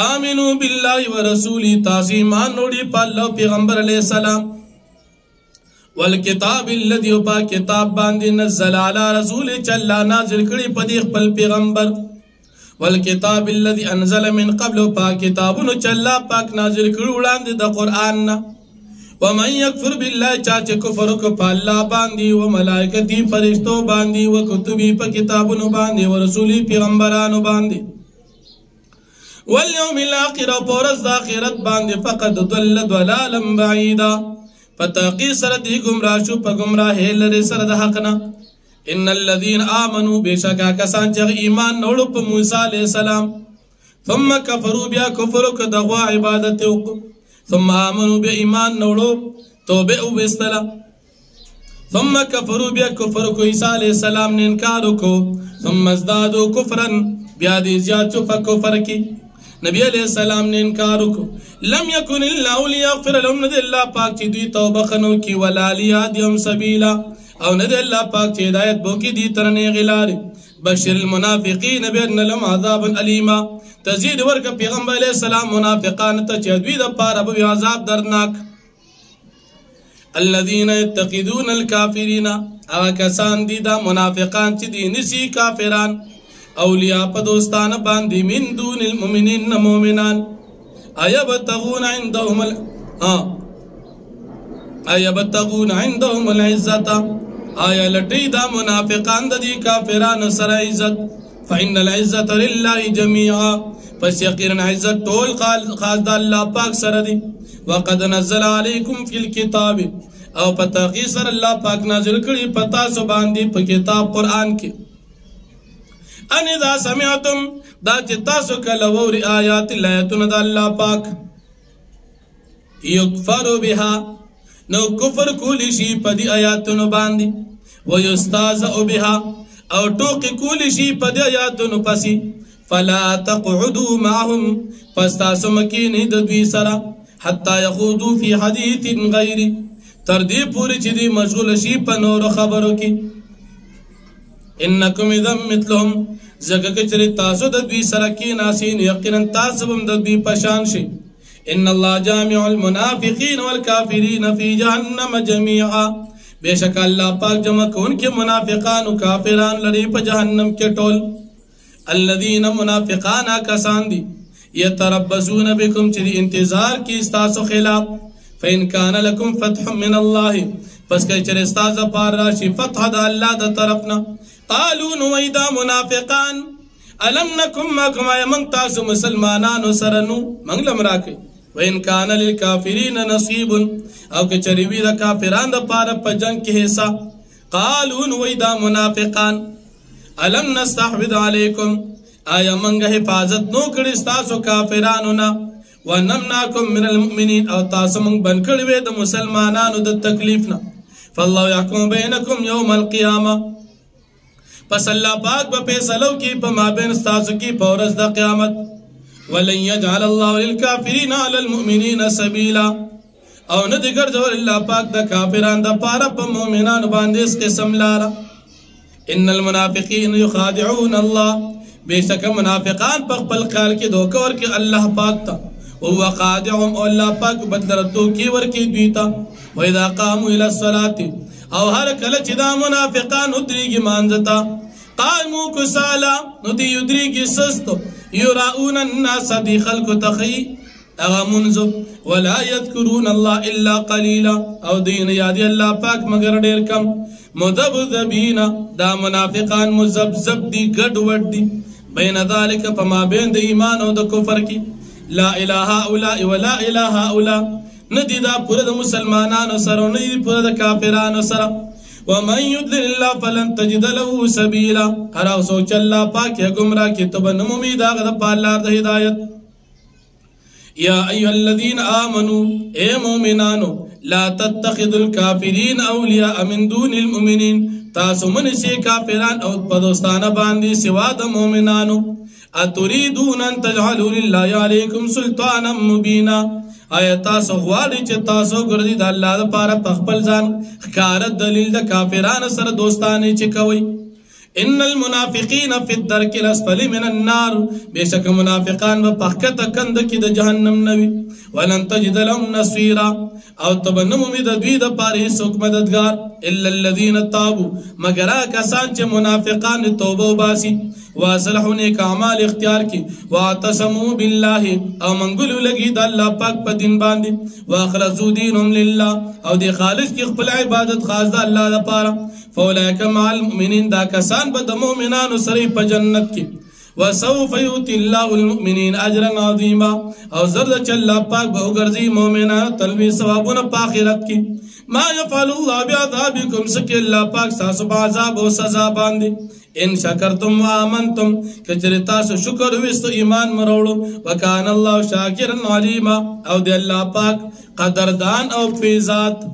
آمنو باللہ ورسولی تازیمان نوڑی پا اللہ پیغمبر علیہ السلام والکتاب اللذی پا کتاب باندے نزل علی رسول چلا نازل کری پدیخ پل پیغمبر والکتاب اللذی انزل من قبل پا کتابونو چلا پاک نازل کری اڑاند دا قرآن ومن یکفر باللہ چاچے کفرک پا اللہ باندی وملائکتی فرشتو باندی وکتبی پا کتابونو باندی ورسولی پیغمبرانو باندی والیوم الاخر پورز دا آخرت باندی فقد دل دلالا بعیدا فتاقی سردی گمراہ شو پا گمراہ لر سرد حقنا ان الذین آمنوا بے شکا کسان چغ ایمان نوڑو پا موسیٰ علیہ السلام ثم کفروا بیا کفرو کدغوا عبادت ثم آمنوا بیا ایمان نوڑو توبہ بستلا ثم کفروا بیا کفرو کو عیسیٰ علیہ السلام نے انکارو کو ثم ازدادو کفرن بیا دی زیاد چو فا کفر کی نبی علیہ السلام نے انکارو کو لم یکن اللہ لیغفر لهم ندی اللہ پاک چی دوی توبہ خنو کی ولا لیادیم سبیلا او ندی اللہ پاک چی ہدایت بو کی دی ترنے غلاری بشر المنافقین بین لهم عذابا علیما تزید ورک پیغمبر علیہ السلام منافقان تا چی دوی دا پارا بوی عذاب درناک الذین اتقدون الكافرین اغا کسان دی دا منافقان چی دی نسی کافران اولیاء پا دوستان باندی من دون المؤمنین مومنان ایبتغون عندهم العزت آیا لٹی دا منافقان دا دی کافران سر عزت فإن العزت للہ جمیعا پس یقیرن عزت طول خاص دا اللہ پاک سر دی وقد نزل علیکم فی الكتاب او پتاقی سر اللہ پاک نازل کری پتا سو باندی پا کتاب قرآن کی ان اذا سمعتم دا چتاسو کلوور آیات اللہتون دا اللہ پاک یکفرو بها نو کفر کولی شی پا دی آیاتون باندی ویستازعو بها او توقی کولی شی پا دی آیاتون پسی فلا تقعدو معهم پستاسو مکینی دوی سرا حتی یخودو فی حدیث غیری تردی پوری چی دی مشغول شی پا نور خبرو کی انکم اذن مثلهم زکا کچری تاسو دوی سرکی ناسین یقینا تاسبم دوی پشان شی ان اللہ جامع المنافقین والکافرین فی جہنم جمیعا بے شک اللہ پاک جمع کون کے منافقان و کافران لڑی پا جہنم کے ٹول الذین منافقان آکسان دی یتربسون بکم چلی انتظار کی استاسو خلاف فإن كان لكم فتح من الله پس کہ چر استاذ پار راشی فتح دا اللہ دا طرفنا قالوا نویدا منافقان علم نکم ماکم آیا منگ تاسو مسلمانانو سرنو منگ لمراکی وإن كان للكافرین نصیب او کہ چریوی دا کافران دا پار پا جنگ کی حصہ قالوا نویدا منافقان علم نستحوذ علیکم آیا منگ حفاظت نو کر استاسو کافرانونا ونمناکم من المؤمنین او تاسو منگ بنکڑوے دا مسلمانانو دا تکلیفنا فاللہ یحکم بینکم یوم القیامہ پس اللہ پاک با پیسلو کی پا مابین استاسو کی پورس دا قیامت ولن یجعل اللہ للکافرین علی المؤمنین سبیلا او ندگر جو اللہ پاک دا کافران دا پارا پا مومنان باندیس قسم لارا ان المنافقین یخادعون الله بیشک منافقان په خپل خیال کې دوکه ورکي الله پاک ته او هو خادعهم او الله پاک بدل دوکي ورکي دوی ته واذا قاموا الى الصلاه او هر کله چې دا منافقان ودرېږي مانځته قاموا کسالا نو دی ودرېږي سستو یراؤون الناس دی خلق تخی اغا منزو ولا يذكرون الله الا قليلا او دین یادی اللہ پاک مگر دیر کم مذبذبین دا منافقان مذبذب دی گڑ وڈ دی بین ذالک پما بین دی ایمان او د کفر کی لا الہ الا ولا الہ الا ندی دا پورا دا مسلمانانو سر و ندی پورا دا کافرانو سر ومن يضلل الله فلن تجد له سبيلا هر او سوچ اللہ پاک یا گمراہ کی تو بن امید آغا دا پالار دا ہدایت یا ایها الذین آمنوا اے مومنانو لا تتخذوا الكافرین اولیاء من دون المؤمنین تاسو منسی کافران او پدوستان باندی سوا دا مومنانو اتریدون ان تجعلوا لله علیکم سلطانا مبینا آیا تاسو غواړئ چې تاسو ګرځي د الله لپاره په خپل ځان ښکاره دلیل د کافرانو سره دوستانه چې کوي ان المنافقین فی الدرک الاسفل من النار بیشک منافقان و پخکته کند کې د جهنم نوي ولن تجد لهم نصيرا او تبنم امید دوی د پاره څوک مددگار الا الذين تابوا مگر کسان چې منافقان توبه وباسي واصلحوا نیک اعمال اختیار کی واعتصموا بالله او منګلو لګي د الله پاک په دین باندې واخلصوا دینهم لله او د خالص کی خپل عبادت خاص د الله لپاره فاولئک مع المؤمنین دا کسان به د مؤمنانو سره په جنت کې وسوف یؤتی الله المؤمنین اجرا عظیما او زرد چې الله پاک به وګرځي مؤمنانو تلوي ثوابونه په آخرت کې ما يفعل الله بعذابكم سکه الله پاک تاسو په عذاب او سزا باندې ان شکرتم وآمنتم کچری تاسو شکر وستو ایمان مروړو وکانه الله شاکرا علیما او دی الله پاک قدردان او فیضات